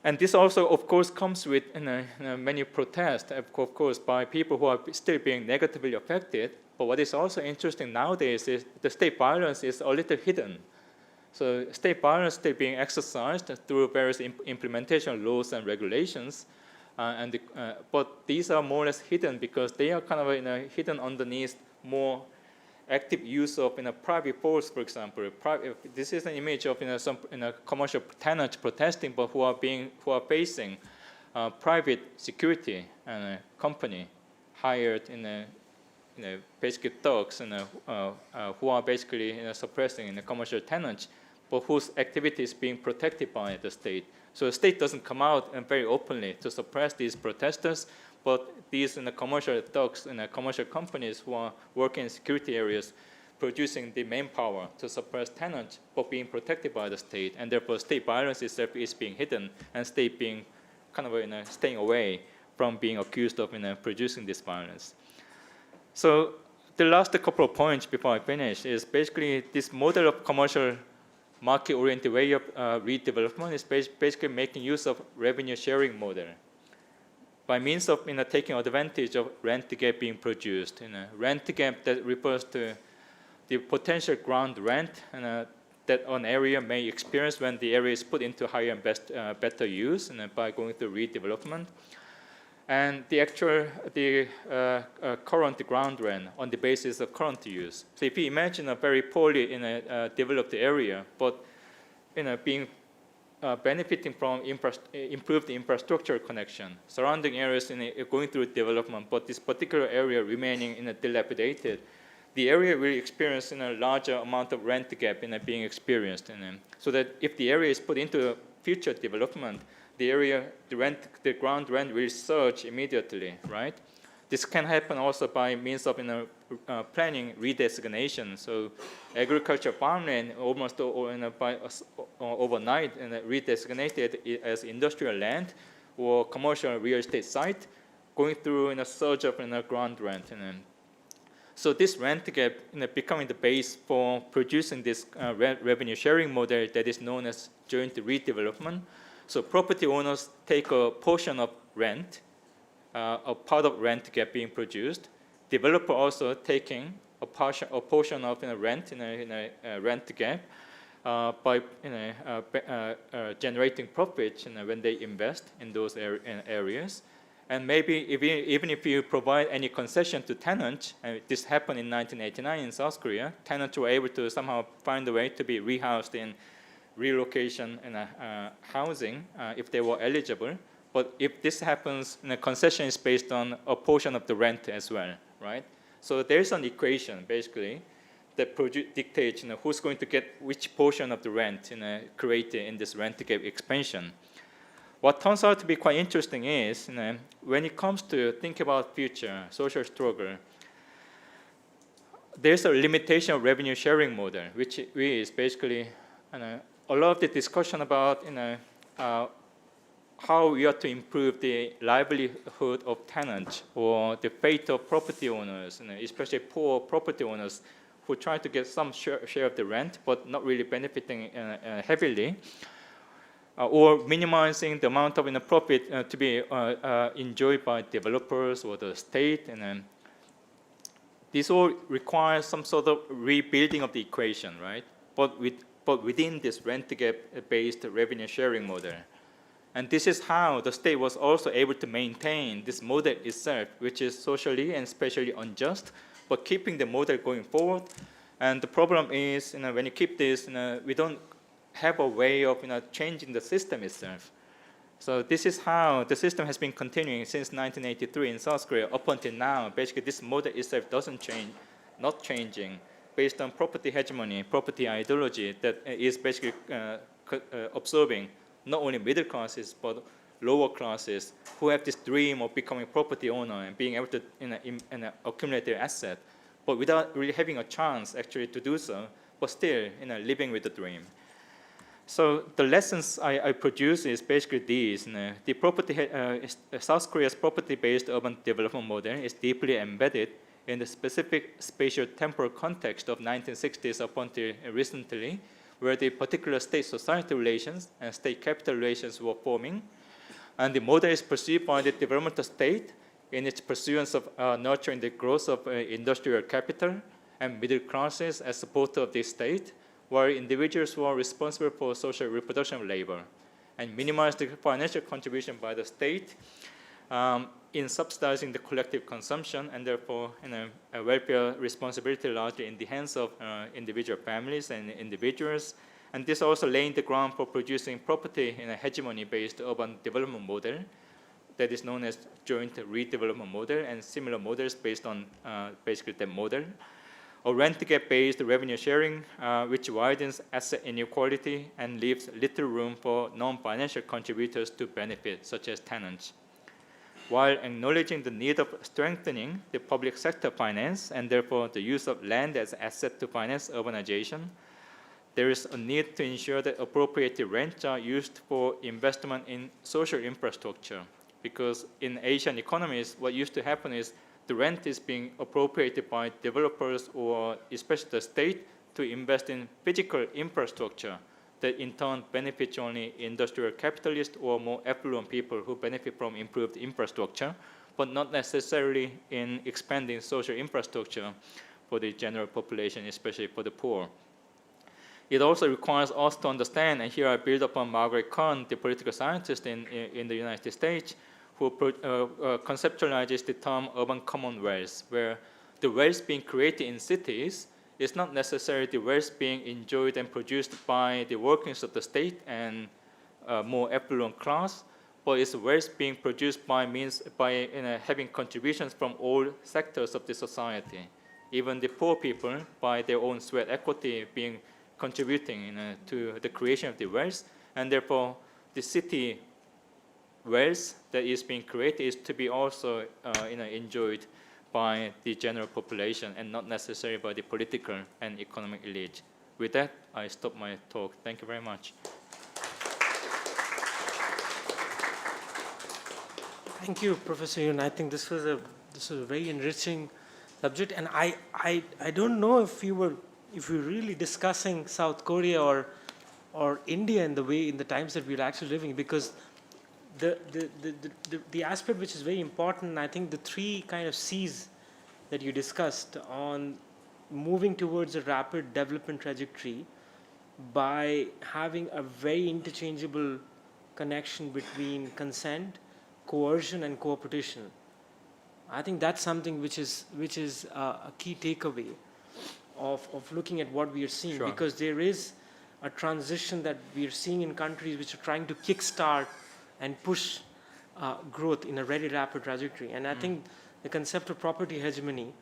And this also, of course, comes with many protests, of course, by people who are still being negatively affected. But what is also interesting nowadays is the state violence is a little hidden. So state violence still being exercised through various implementation laws and regulations, but these are more or less hidden because they are kind of hidden underneath more active use of private force, for example. This is an image of some commercial tenants protesting, but who are facing private security company hired basically thugs who are basically suppressing the commercial tenants, but whose activity is being protected by the state. So the state doesn't come out very openly to suppress these protesters, but these commercial thugs and commercial companies who are working in security areas producing the manpower to suppress tenants, but being protected by the state, and therefore state violence itself is being hidden, and state being kind of staying away from being accused of producing this violence. So the last couple of points before I finish is basically this model of commercial market-oriented way of redevelopment is basically making use of revenue sharing model by means of taking advantage of rent gap being produced. Rent gap that refers to the potential ground rent that an area may experience when the area is put into higher and better use by going through redevelopment. and the current ground rent on the basis of current use. So if you imagine a very poorly developed area, but being benefiting from improved infrastructure connection, surrounding areas going through development, but this particular area remaining dilapidated, the area will experience a larger amount of rent gap being experienced. So that if the area is put into future development, the ground rent will surge immediately, right? This can happen also by means of planning redesignation. So agriculture farmland almost overnight redesignated as industrial land or commercial real estate site, going through a surge of ground rent. So this rent gap becoming the base for producing this revenue sharing model that is known as joint redevelopment. So property owners take a portion of rent, a part of rent gap being produced. Developer also taking a portion of rent in a rent gap by generating profits when they invest in those areas. And maybe even if you provide any concession to tenants, this happened in 1989 in South Korea, tenants were able to somehow find a way to be rehoused in relocation and housing if they were eligible. But if this happens, the concession is based on a portion of the rent as well, right? So there's an equation, basically, that dictates who's going to get which portion of the rent created in this rent gap expansion. What turns out to be quite interesting is, when it comes to think about future social struggle, there's a limitation of revenue sharing model, which is basically a lot of the discussion about how we are to improve the livelihood of tenants or the fate of property owners, especially poor property owners who try to get some share of the rent but not really benefiting heavily. Or minimizing the amount of profit to be enjoyed by developers or the state. And this all requires some sort of rebuilding of the equation, right? But within this rent gap-based revenue sharing model. And this is how the state was also able to maintain this model itself, which is socially and spatially unjust, but keeping the model going forward. And the problem is, when you keep this, we don't have a way of changing the system itself. So this is how the system has been continuing since 1983 in South Korea up until now. Basically, this model itself doesn't change, not changing, based on property hegemony, property ideology that is basically observing not only middle classes but lower classes who have this dream of becoming a property owner and being able to accumulate their asset, but without really having a chance actually to do so, but still living with the dream. So the lessons I produce is basically these. The South Korea's property-based urban development model is deeply embedded in the specific spatial-temporal context of 1960s up until recently, where the particular state-society relations and state-capital relations were forming. And the model is perceived by the developmental state in its pursuance of nurturing the growth of industrial capital and middle classes as supporter of the state, while individuals who are responsible for social reproduction of labor, and minimize the financial contribution by the state in subsidizing the collective consumption, and therefore a welfare responsibility largely in the hands of individual families and individuals. And this also laying the ground for producing property in a hegemony-based urban development model that is known as joint redevelopment model, and similar models based on basically that model. A rent gap-based revenue sharing, which widens asset inequality and leaves little room for non-financial contributors to benefit, such as tenants. While acknowledging the need of strengthening the public sector finance and therefore the use of land as asset to finance urbanization, there is a need to ensure that appropriate rents are used for investment in social infrastructure. Because in Asian economies, what used to happen is the rent is being appropriated by developers or especially the state to invest in physical infrastructure that in turn benefits only industrial capitalists or more affluent people who benefit from improved infrastructure, but not necessarily in expanding social infrastructure for the general population, especially for the poor. It also requires us to understand, and here I build upon Margaret Kahn, the political scientist in the United States, who conceptualizes the term urban commonwealth, where the wealth being created in cities is not necessarily the wealth being enjoyed and produced by the workings of the state and more affluent class, but it's wealth being produced by having contributions from all sectors of the society. Even the poor people, by their own sweat equity, being contributing to the creation of the wealth, and therefore the city wealth that is being created is to be also enjoyed by the general population and not necessarily by the political and economic elite. With that, I stop my talk. Thank you very much. Thank you, Professor Yun. I think this was a very enriching subject, and I don't know if we were really discussing South Korea or India in the times that we're actually living, because the aspect which is very important, I think the three kind of C's that you discussed on moving towards a rapid development trajectory by having a very interchangeable connection between consent, coercion, and cooperation. I think that's something which is a key takeaway of looking at what we are seeing, Sure. because there is a transition that we are seeing in countries which are trying to kickstart and push growth in a very rapid trajectory. And I think the concept of property hegemony,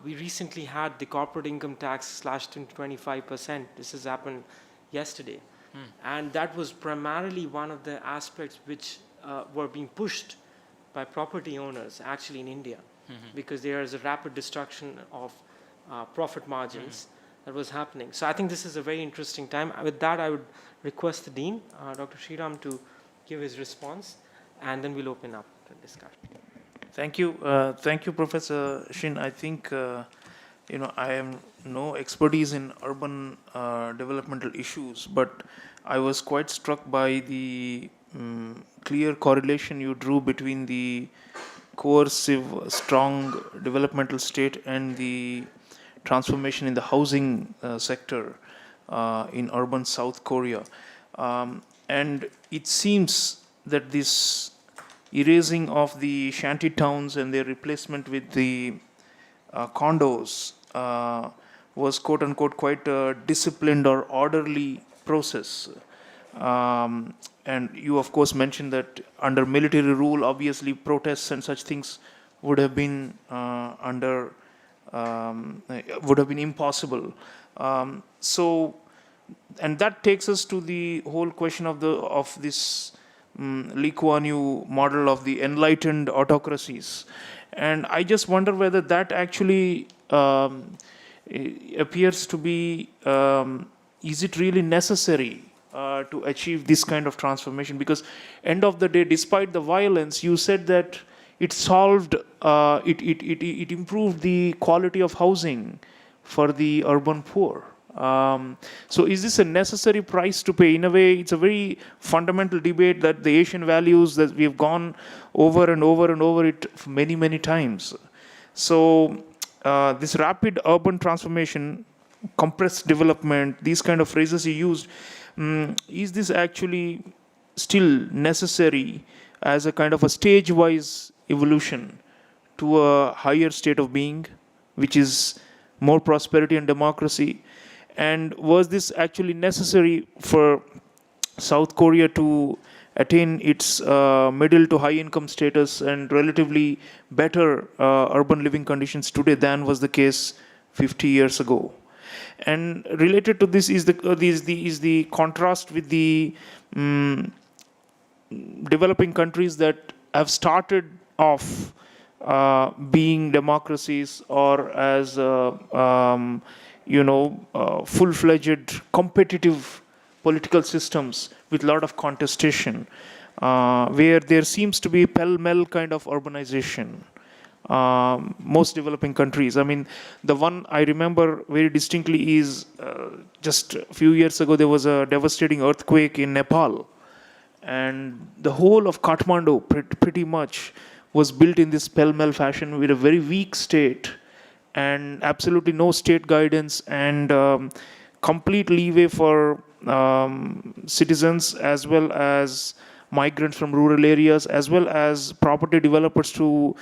we recently had the corporate income tax slashed into 25%. This has happened yesterday. And that was primarily one of the aspects which were being pushed by property owners actually in India, because there is a rapid destruction of profit margins that was happening. So I think this is a very interesting time. With that, I would request the Dean, Dr. Sriram, to give his response, and then we'll open up the discussion. Thank you. Thank you, Professor Shin. I think, I am no expertise in urban developmental issues, but I was quite struck by the clear correlation you drew between the coercive, strong developmental state and the transformation in the housing sector in urban South Korea. And it seems that this erasing of the shanty towns and their replacement with the condos was quote unquote quite a disciplined or orderly process. And you of course mentioned that under military rule, obviously protests and such things would have been impossible. And that takes us to the whole question of this Lee Kuan Yew model of the enlightened autocracies. And I just wonder whether that actually appears to be, is it really necessary to achieve this kind of transformation? Because end of the day, despite the violence, you said that it solved, it improved the quality of housing for the urban poor. So is this a necessary price to pay? In a way, it's a very fundamental debate that the Asian values that we've gone over and over and over it many, many times. So this rapid urban transformation, compressed development, these kind of phrases you used, is this actually still necessary as a kind of a stage-wise evolution to a higher state of being, which is more prosperity and democracy? And was this actually necessary for South Korea to attain its middle to high income status and relatively better urban living conditions today than was the case 50 years ago? And related to this is the contrast with the developing countries that have started off being democracies or as full-fledged competitive political systems with a lot of contestation, where there seems to be pell-mell kind of urbanization. Most developing countries. I mean, the one I remember very distinctly is just a few years ago, there was a devastating earthquake in Nepal. And the whole of Kathmandu pretty much was built in this pell-mell fashion with a very weak state and absolutely no state guidance and complete leeway for citizens as well as migrants from rural areas, as well as property developers to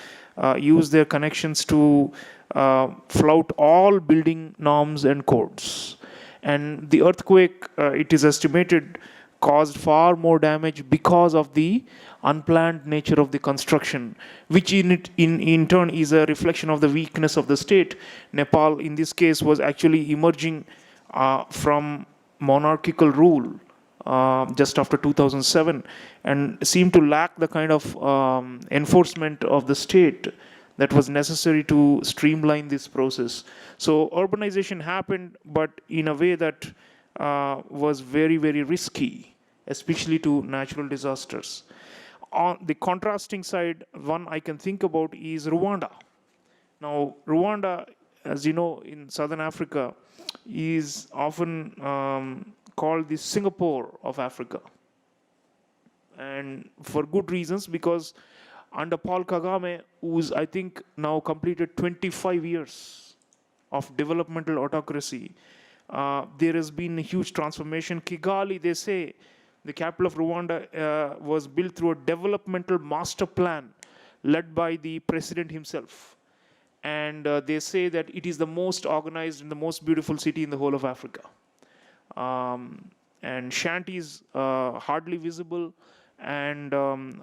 use their connections to flout all building norms and codes. And the earthquake, it is estimated, caused far more damage because of the unplanned nature of the construction, which in turn is a reflection of the weakness of the state. Nepal, in this case, was actually emerging from monarchical rule just after 2007 and seemed to lack the kind of enforcement of the state that was necessary to streamline this process. So urbanization happened, but in a way that was very, very risky, especially to natural disasters. On the contrasting side, one I can think about is Rwanda. Now, Rwanda, as you know, in southern Africa, is often called the Singapore of Africa. And for good reasons, because under Paul Kagame, who's, I think, now completed 25 years of developmental autocracy, there has been a huge transformation. Kigali, they say, the capital of Rwanda, was built through a developmental master plan led by the president himself. And they say that it is the most organized and the most beautiful city in the whole of Africa. And shanties hardly visible, and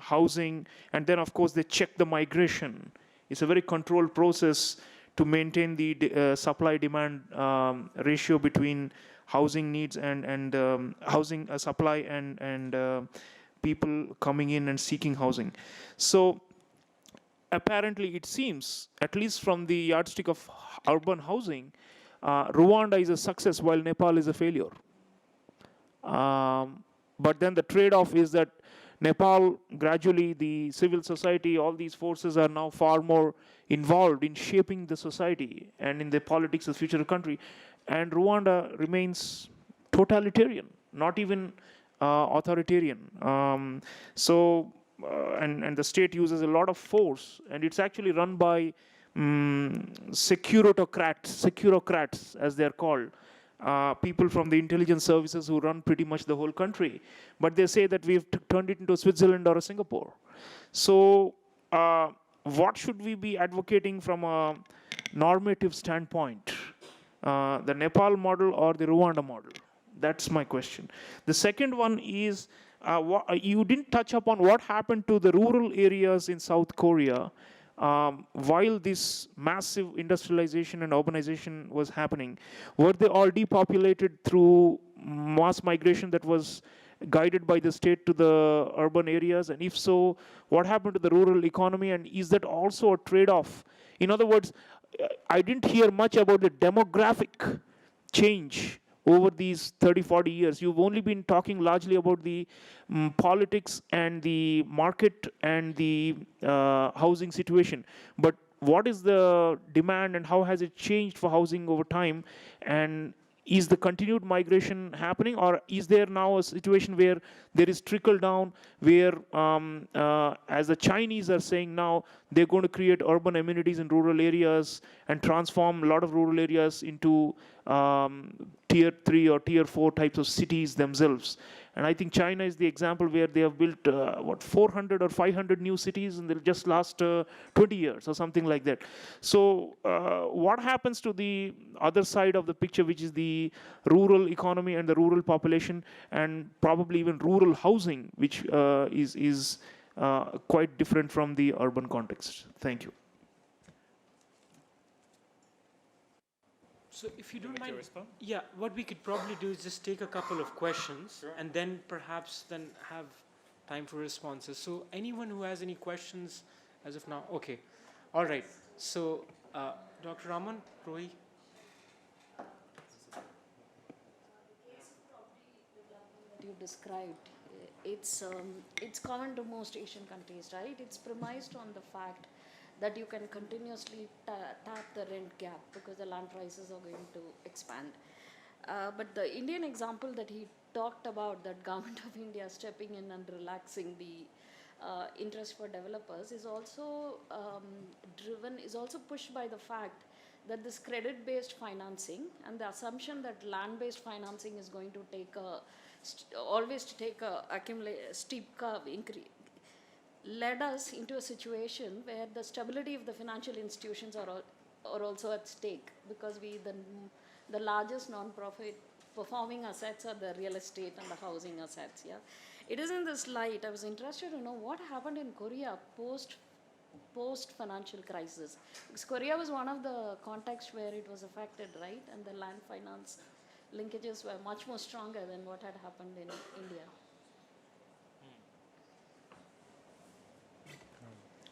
housing. And then, of course, they check the migration. It's a very controlled process to maintain the supply-demand ratio between housing needs and housing supply and people coming in and seeking housing. So apparently it seems, at least from the yardstick of urban housing, Rwanda is a success while Nepal is a failure. But then the trade-off is that Nepal, gradually the civil society, all these forces are now far more involved in shaping the society and in the politics of the future of the country. And Rwanda remains totalitarian, not even authoritarian. And the state uses a lot of force, and it's actually run by securocrats, as they're called. People from the intelligence services who run pretty much the whole country. But they say that we've turned it into Switzerland or a Singapore. So what should we be advocating from a normative standpoint? The Nepal model or the Rwanda model? That's my question. The second one is, you didn't touch upon what happened to the rural areas in South Korea while this massive industrialization and urbanization was happening. Were they all depopulated through mass migration that was guided by the state to the urban areas? And if so, what happened to the rural economy? And is that also a trade-off? In other words, I didn't hear much about the demographic change over these 30, 40 years. You've only been talking largely about the politics and the market and the housing situation. But what is the demand and how has it changed for housing over time? And is the continued migration happening, or is there now a situation where there is trickle down, where, as the Chinese are saying now, they're going to create urban amenities in rural areas and transform a lot of rural areas into tier 3 or tier 4 types of cities themselves? And I think China is the example where they have built, 400 or 500 new cities in the just last 20 years or something like that. So what happens to the other side of the picture, which is the rural economy and the rural population, and probably even rural housing, which is quite different from the urban context? Thank you. So if you don't mind, yeah, what we could probably do is just take a couple of questions and then perhaps then have time for responses. So anyone who has any questions as of now? Okay. All right. So Dr. Raman, Rohi. You described, it's common to most Asian countries, right? It's premised on the fact that you can continuously tap the rent gap because the land prices are going to expand. But the Indian example that he talked about, that government of India stepping in and relaxing the interest for developers, is also pushed by the fact that this credit-based financing and the assumption that land-based financing is going to take a always to take a steep curve increase, led us into a situation where the stability of the financial institutions are also at stake, because the largest non-profit performing assets are the real estate and the housing assets. Yeah, it is in this light I was interested to know what happened in Korea post financial crisis, because Korea was one of the contexts where it was affected, right, and the land finance linkages were much more stronger than what had happened in India.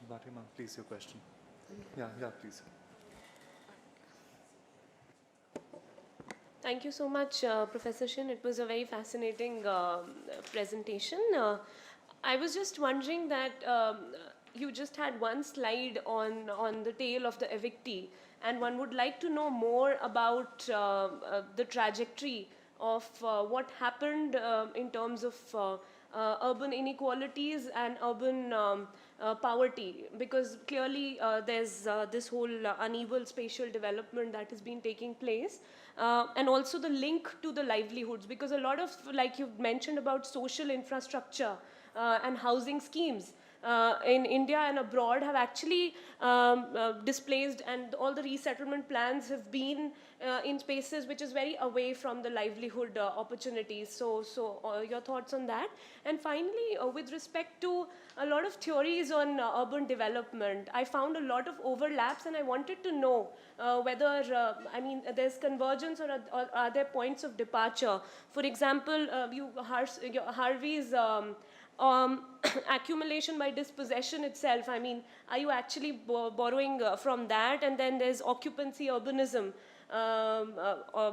Batima, please, your question. Yeah, please. Thank you so much, Professor Shin. It was a very fascinating presentation. I was just wondering that you just had one slide on the tale of the evictee, and one would like to know more about the trajectory of what happened in terms of urban inequalities and urban poverty, because clearly there's this whole unequal spatial development that has been taking place, and also the link to the livelihoods, because a lot of, like you've mentioned about social infrastructure and housing schemes in India and abroad have actually displaced, and all the resettlement plans have been in spaces which is very away from the livelihood opportunities. So your thoughts on that? And finally, with respect to a lot of theories on urban development, I found a lot of overlaps, and I wanted to know whether, there's convergence, or are there points of departure? For example, Harvey's accumulation by dispossession itself, I mean, are you actually borrowing from that? And then there's occupancy urbanism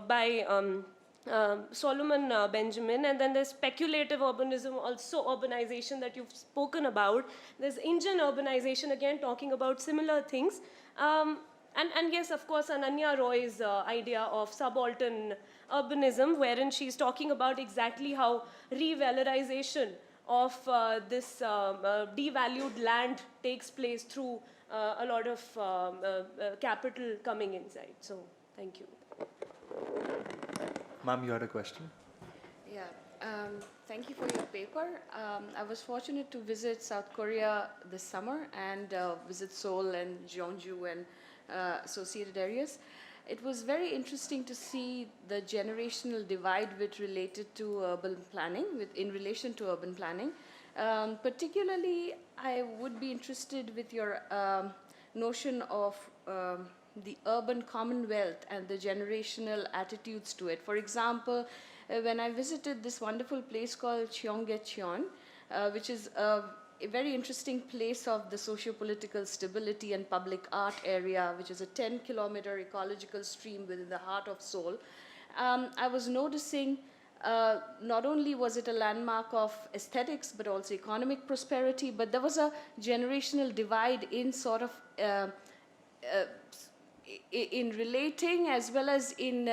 by Solomon Benjamin, and then there's speculative urbanism, also urbanization that you've spoken about. There's Indian urbanization, again talking about similar things. And yes, of course, Ananya Roy's idea of subaltern urbanism, wherein she's talking about exactly how revalorization of this devalued land takes place through a lot of capital coming inside. So, thank you. Ma'am, you had a question? Yeah, thank you for your paper. I was fortunate to visit South Korea this summer and visit Seoul and Jeonju and associated areas. It was very interesting to see the generational divide which related to urban planning, in relation to urban planning. Particularly, I would be interested with your notion of the urban commonwealth and the generational attitudes to it. For example, when I visited this wonderful place called Cheonggyecheon, which is a very interesting place of the socio-political stability and public art area, which is a 10-kilometer ecological stream within the heart of Seoul. I was noticing not only was it a landmark of aesthetics, but also economic prosperity, but there was a generational divide in sort of in relating, as well as in,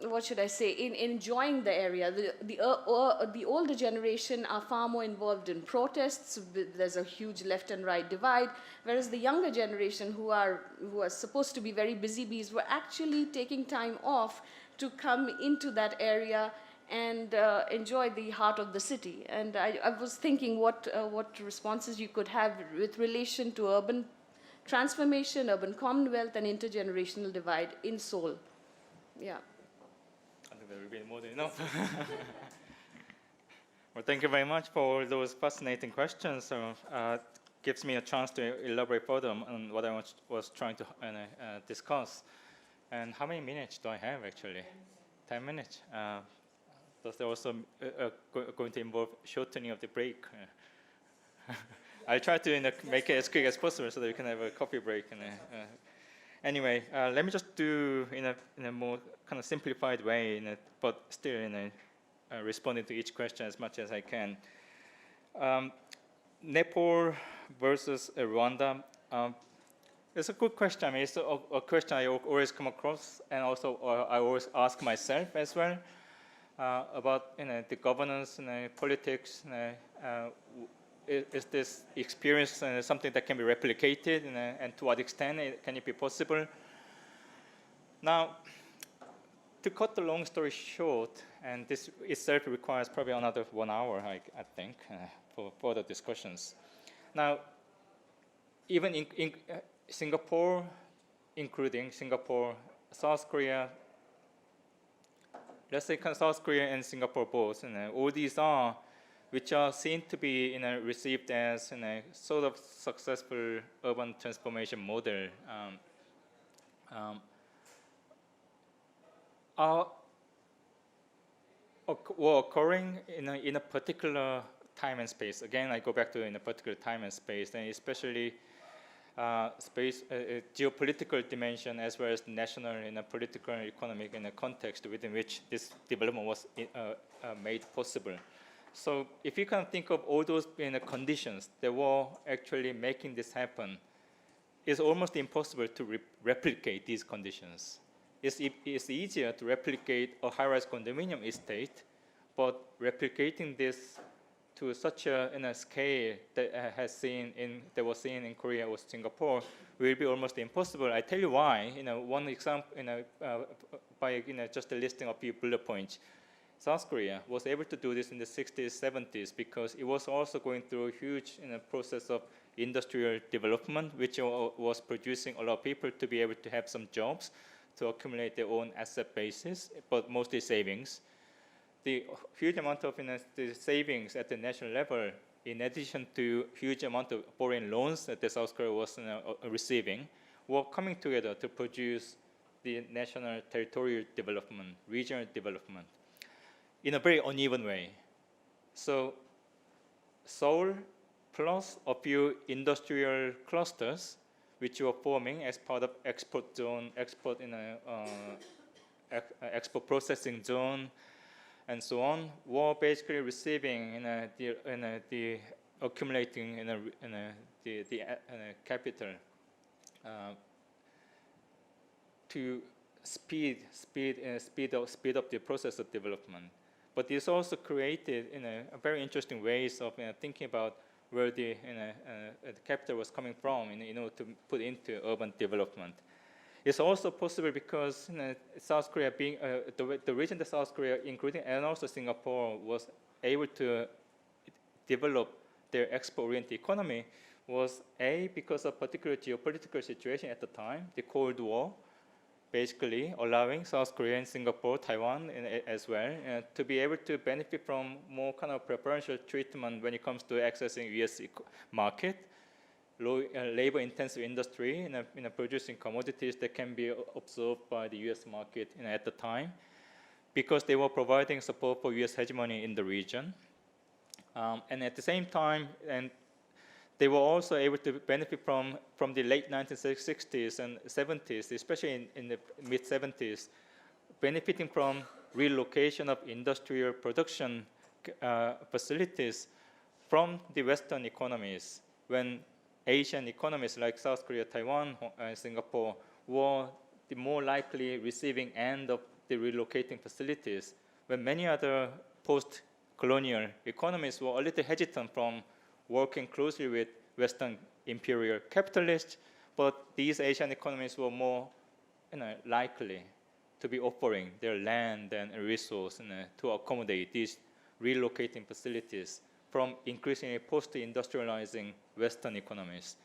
what should I say, in enjoying the area. The older generation are far more involved in protests. There's a huge left and right divide, whereas the younger generation, who are supposed to be very busy bees, were actually taking time off to come into that area and enjoy the heart of the city. And I was thinking what responses you could have with relation to urban transformation, urban commonwealth, and intergenerational divide in Seoul. Yeah. I think that will be more than enough. Well, thank you very much for those fascinating questions. So, gives me a chance to elaborate further on what I was trying to discuss. And how many minutes do I have, actually? 10 minutes. Does that also going to involve shortening of the break? I try to make it as quick as possible so that we can have a coffee break. Anyway, let me just do in a more kind of simplified way, but still responding to each question as much as I can. Nepal versus Rwanda. It's a good question. I mean, it's a question I always come across, and also I always ask myself as well about the governance and politics. Is this experience something that can be replicated, and to what extent can it be possible? Now, to cut the long story short, and this itself requires probably another 1 hour, I think, for further discussions. Now, even in Singapore, including Singapore, South Korea, let's say South Korea and Singapore both, all these are, which are seen to be received as sort of successful urban transformation model, were occurring in a particular time and space. Again, I go back to in a particular time and space, and especially geopolitical dimension as well as national political and economic context within which this development was made possible. So if you can think of all those conditions that were actually making this happen, it's almost impossible to replicate these conditions. It's easier to replicate a high-rise condominium estate, but replicating this to such a scale that that was seen in Korea or Singapore will be almost impossible. I tell you why. One example, by just listing a few bullet points. South Korea was able to do this in the 60s, 70s because it was also going through a huge process of industrial development, which was producing a lot of people to be able to have some jobs, to accumulate their own asset bases, but mostly savings. The huge amount of the savings at the national level, in addition to huge amount of foreign loans that the South Korea was receiving, were coming together to produce the national territorial development, regional development, in a very uneven way. So Seoul plus a few industrial clusters, which were forming as part of export processing zone, and so on, were basically receiving the accumulating the capital to speed up the process of development. But this also created a very interesting ways of thinking about where the capital was coming from in order to put into urban development. It's also possible because South Korea being the region that South Korea, including and also Singapore, was able to develop their export-oriented economy was because of particular geopolitical situation at the time, the Cold War, basically allowing South Korea and Singapore, Taiwan as well, to be able to benefit from more kind of preferential treatment when it comes to accessing U.S. market, low labor-intensive industry, producing commodities that can be absorbed by the U.S. market at the time, because they were providing support for U.S. hegemony in the region. And at the same time, and they were also able to benefit from the late 1960s and 70s, especially in the mid-70s, benefiting from relocation of industrial production facilities from the Western economies when Asian economies like South Korea, Taiwan, and Singapore were the more likely receiving end of the relocating facilities, when many other post-colonial economies were a little hesitant from working closely with Western imperial capitalists, but these Asian economies were more likely to be offering their land and resource to accommodate these relocating facilities from increasingly post-industrializing Western economies.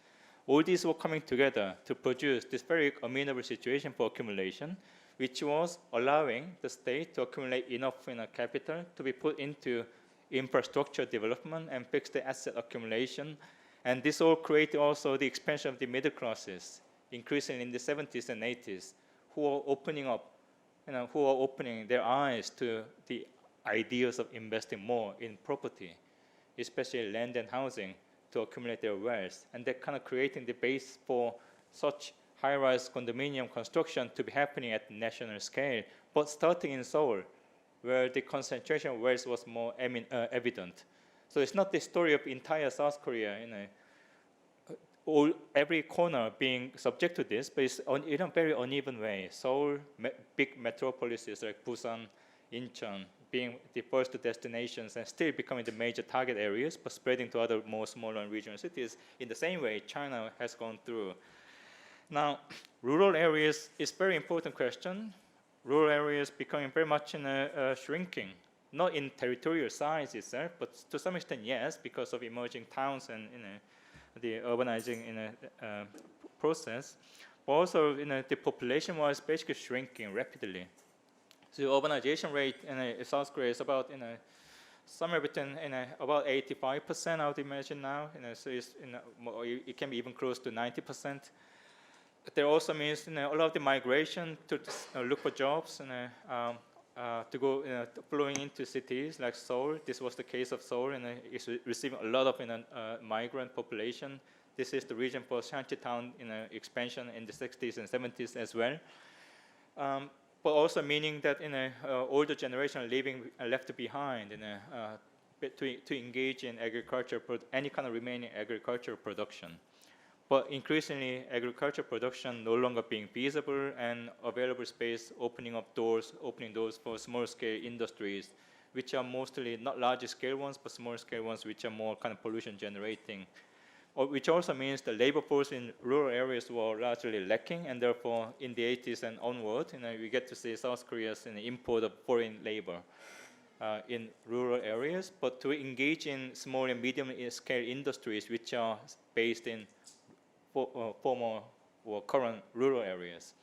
All these were coming together to produce this very amenable situation for accumulation, which was allowing the state to accumulate enough capital to be put into infrastructure development and fixed asset accumulation. And this all created also the expansion of the middle classes, increasing in the 70s and 80s, who are opening up, who are opening their eyes to the ideas of investing more in property, especially land and housing, to accumulate their wealth. And they're kind of creating the base for such high-rise condominium construction to be happening at national scale, but starting in Seoul, where the concentration of wealth was more evident. So it's not the story of entire South Korea, every corner being subject to this, but it's in a very uneven way. Seoul, big metropolises like Busan, Incheon, being the first destinations and still becoming the major target areas, but spreading to other more smaller and regional cities. In the same way, China has gone through. Now, rural areas is a very important question. rural areas becoming very much shrinking, not in territorial size itself, but to some extent, yes, because of emerging towns and the urbanizing process. But also, the population was basically shrinking rapidly. So the urbanization rate in South Korea is about somewhere between about 85%, I would imagine now. So it's, it can be even close to 90%. There also means a lot of the migration to look for jobs to go flowing into cities like Seoul. This was the case of Seoul, and it's receiving a lot of migrant population. This is the region for Shantytown expansion in the 60s and 70s as well. But also meaning that older generation left behind to engage in agriculture, any kind of remaining agricultural production. But increasingly, agricultural production no longer being feasible, and available space opening doors for small-scale industries, which are mostly not large-scale ones, but small-scale ones, which are more kind of pollution-generating. Which also means the labor force in rural areas were largely lacking, and therefore, in the 80s and onward, we get to see South Korea's import of foreign labor in rural areas, but to engage in small and medium-scale industries, which are based in former or current rural areas.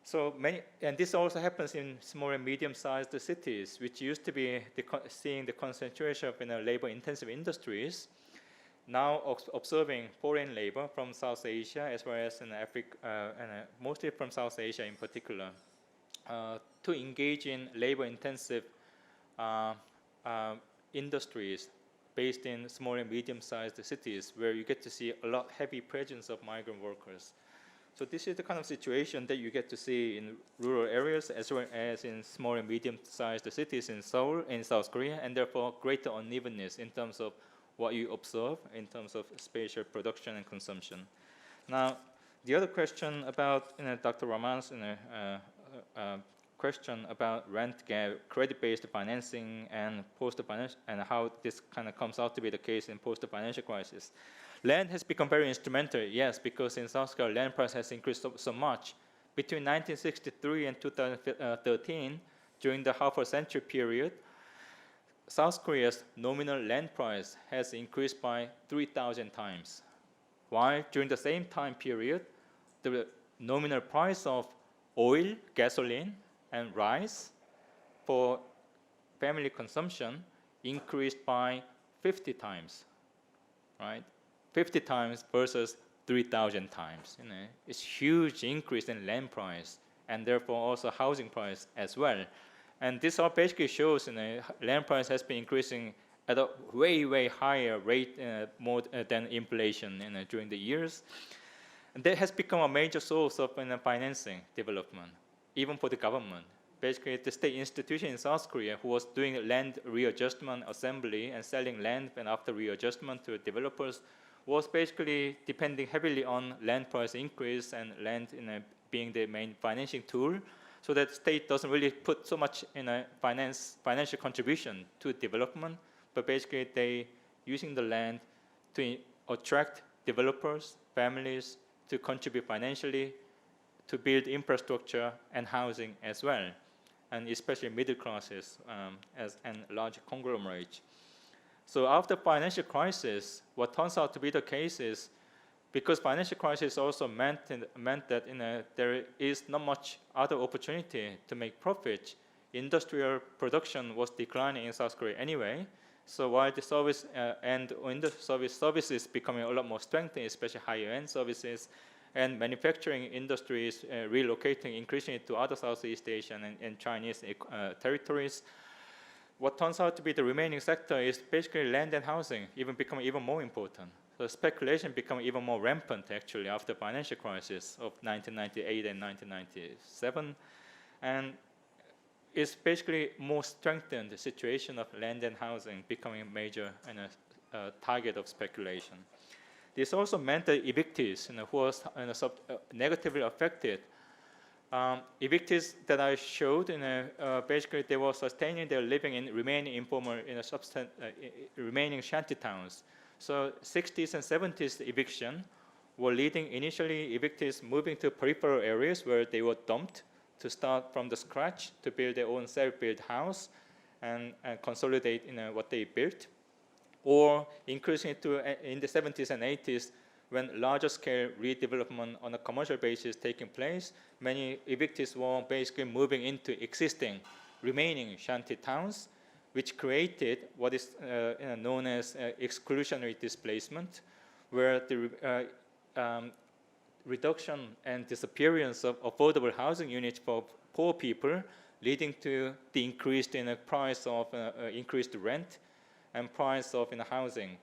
So and this also happens in small and medium-sized cities, which used to be seeing the concentration of labor-intensive industries. Now observing foreign labor from South Asia as well as in Africa, and mostly from South Asia in particular, to engage in labor-intensive industries based in small and medium-sized cities, where you get to see a lot heavy presence of migrant workers. So this is the kind of situation that you get to see in rural areas as well as in small and medium-sized cities in Seoul, in South Korea, and therefore greater unevenness in terms of what you observe in terms of spatial production and consumption. Now, the other question about Dr. Raman's question about rent gap, credit-based financing, and post-financial, and how this kind of comes out to be the case in post-financial crisis. Land has become very instrumental, yes, because in South Korea, land price has increased so much. Between 1963 and 2013, during the half a century period, South Korea's nominal land price has increased by 3,000 times, while during the same time period, the nominal price of oil, gasoline, and rice for family consumption increased by 50 times, right? 50 times versus 3,000 times. It's huge increase in land price, and therefore also housing price as well. And this all basically shows land price has been increasing at a way, way higher rate more than inflation during the years. And that has become a major source of financing development, even for the government. Basically, the state institution in South Korea who was doing land readjustment assembly and selling land and after readjustment to developers was basically depending heavily on land price increase and land being the main financing tool, so that the state doesn't really put so much in a financial contribution to development, but basically they using the land to attract developers, families to contribute financially to build infrastructure and housing as well, and especially middle classes and large conglomerates. So after financial crisis, what turns out to be the case is, because financial crisis also meant that there is not much other opportunity to make profit, industrial production was declining in South Korea anyway. So while the service and in the services becoming a lot more strengthened, especially higher-end services, and manufacturing industries relocating increasingly to other Southeast Asian and Chinese territories, what turns out to be the remaining sector is basically land and housing, becoming even more important. So speculation became even more rampant actually after the financial crisis of 1998 and 1997, and it's basically more strengthened the situation of land and housing becoming a major target of speculation. This also meant that evictees who was negatively affected. Evictees that I showed, basically they were sustaining their living in remaining informal, remaining shanty towns. So 60s and 70s eviction were leading initially evictees moving to peripheral areas where they were dumped to start from the scratch to build their own self-built house and consolidate what they built, or increasing to in the 70s and 80s when larger scale redevelopment on a commercial basis taking place, many evictees were basically moving into existing remaining shanty towns, which created what is known as exclusionary displacement, where the reduction and disappearance of affordable housing units for poor people, leading to the increased price of increased rent and price of housing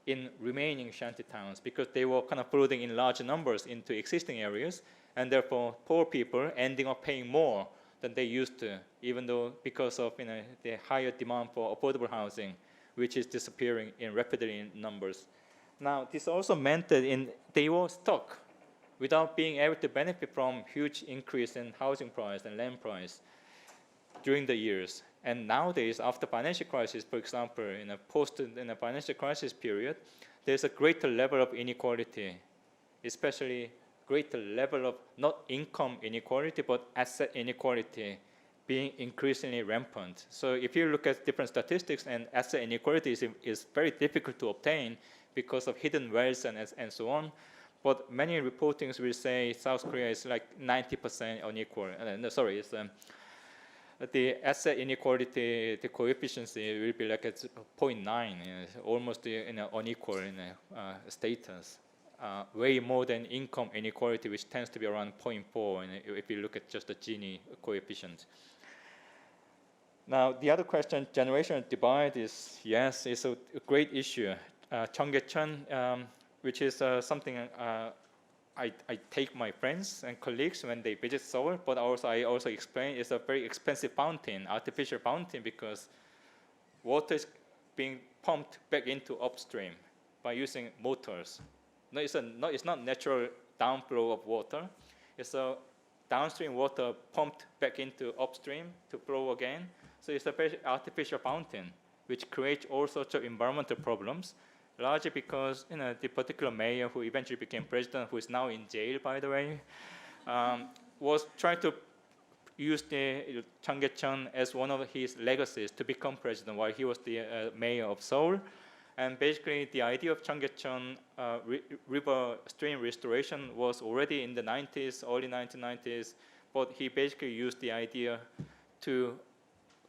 in remaining shanty towns, because they were kind of flooding in large numbers into existing areas, and therefore poor people ending up paying more than they used to, even though because of the higher demand for affordable housing, which is disappearing rapidly in numbers. Now, this also meant that they were stuck without being able to benefit from huge increase in housing price and land price during the years. And nowadays, after financial crisis, for example, in a financial crisis period, there's a greater level of inequality, especially greater level of not income inequality, but asset inequality being increasingly rampant. So if you look at different statistics, and asset inequality is very difficult to obtain because of hidden wealth and so on. But many reportings will say South Korea is like 90% unequal. Sorry, it's the asset inequality, the coefficient will be like at 0.9, almost unequal status. Way more than income inequality, which tends to be around 0.4, if you look at just the Gini coefficient. Now, the other question, generational divide, is yes, it's a great issue. Cheonggyecheon, which is something I take my friends and colleagues when they visit Seoul, but I also explain it's a very expensive fountain, artificial fountain, because water is being pumped back into upstream by using motors. No, it's not natural downflow of water. It's a downstream water pumped back into upstream to flow again. So it's a very artificial fountain, which creates all sorts of environmental problems, largely because the particular mayor who eventually became president, who is now in jail, by the way, was trying to use the Cheonggyecheon as one of his legacies to become president while he was the mayor of Seoul. And basically, the idea of Cheonggyecheon river stream restoration was already in the 90s, early 1990s, but he basically used the idea to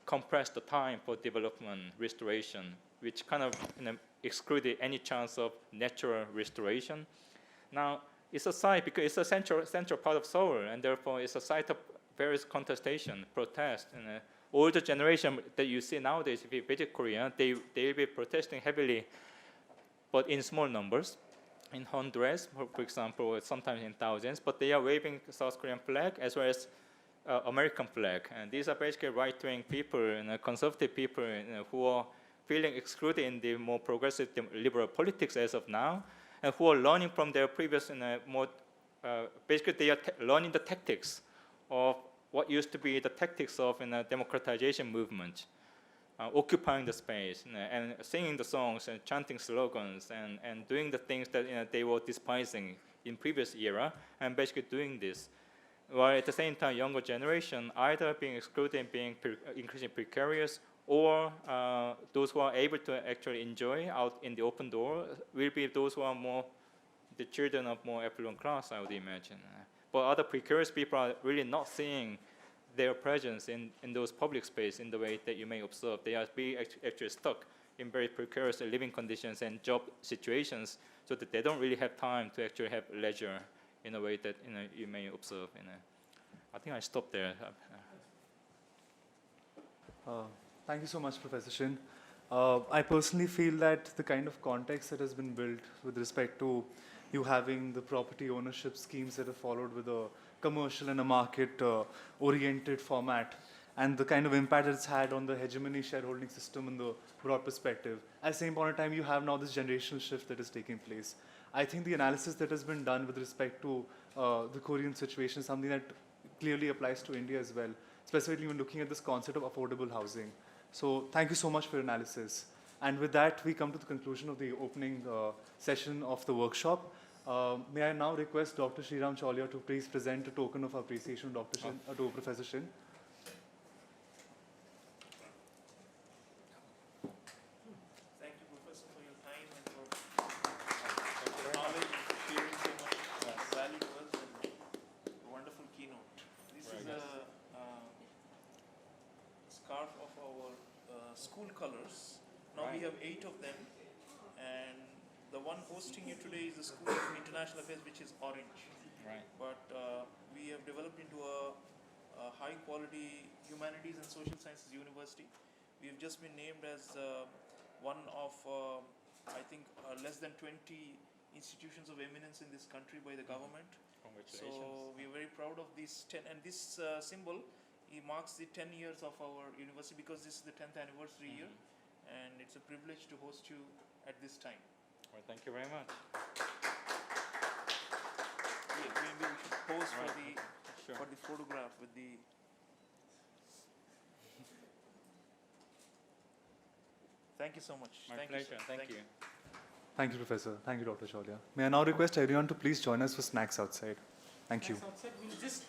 compress the time for development restoration, which kind of excluded any chance of natural restoration. Now, it's a site because it's a central part of Seoul, and therefore it's a site of various contestation, protest, and older generation that you see nowadays, if you visit Korea, they'll be protesting heavily, but in small numbers. In Honduras, for example, or sometimes in thousands, but they are waving the South Korean flag as well as American flag. And these are basically right-wing people and conservative people who are feeling excluded in the more progressive liberal politics as of now, and who are learning from their previous basically they are learning the tactics of what used to be the tactics of a democratization movement, occupying the space and singing the songs and chanting slogans and doing the things that they were despising in previous era, and basically doing this. While at the same time, younger generation either being excluded and being increasingly precarious, or those who are able to actually enjoy out in the open door will be those who are more the children of more affluent class, I would imagine. But other precarious people are really not seeing their presence in those public space in the way that you may observe. They are actually stuck in very precarious living conditions and job situations, so that they don't really have time to actually have leisure in a way that you may observe. I think I stopped there. Thank you so much, Professor Shin. I personally feel that the kind of context that has been built with respect to you having the property ownership schemes that are followed with a commercial and a market-oriented format, and the kind of impact that it's had on the hegemony shareholding system in the broad perspective. At the same point in time, you have now this generational shift that is taking place. I think the analysis that has been done with respect to the Korean situation is something that clearly applies to India as well, specifically when looking at this concept of affordable housing. So thank you so much for your analysis. And with that, we come to the conclusion of the opening session of the workshop. May I now request Dr. Sriram Chaulia to please present a token of appreciation to to Professor Shin. Thank you, Professor, for your time and for knowledge and sharing so much value to us and a wonderful keynote. This is a scarf of our school colors. Now we have 8 of them, and the one hosting you today is the School of International Affairs, which is orange. Right. But we have developed into a high quality humanities and social sciences university. We have just been named as one of, I think, less than 20 institutions of eminence in this country by the government. Congratulations. So we are very proud of these 10, and this symbol, it marks the 10 years of our university, because this is the 10th anniversary year, and it's a privilege to host you at this time. Well, thank you very much. Maybe we should pose Sure. for the photograph with the. Thank you so much. My Thank pleasure. You, sir. Thank you. Thank you, Professor. Thank you, Dr. Chaulia. May I now request everyone to please join us for snacks outside. Thank you. Outside, we'll just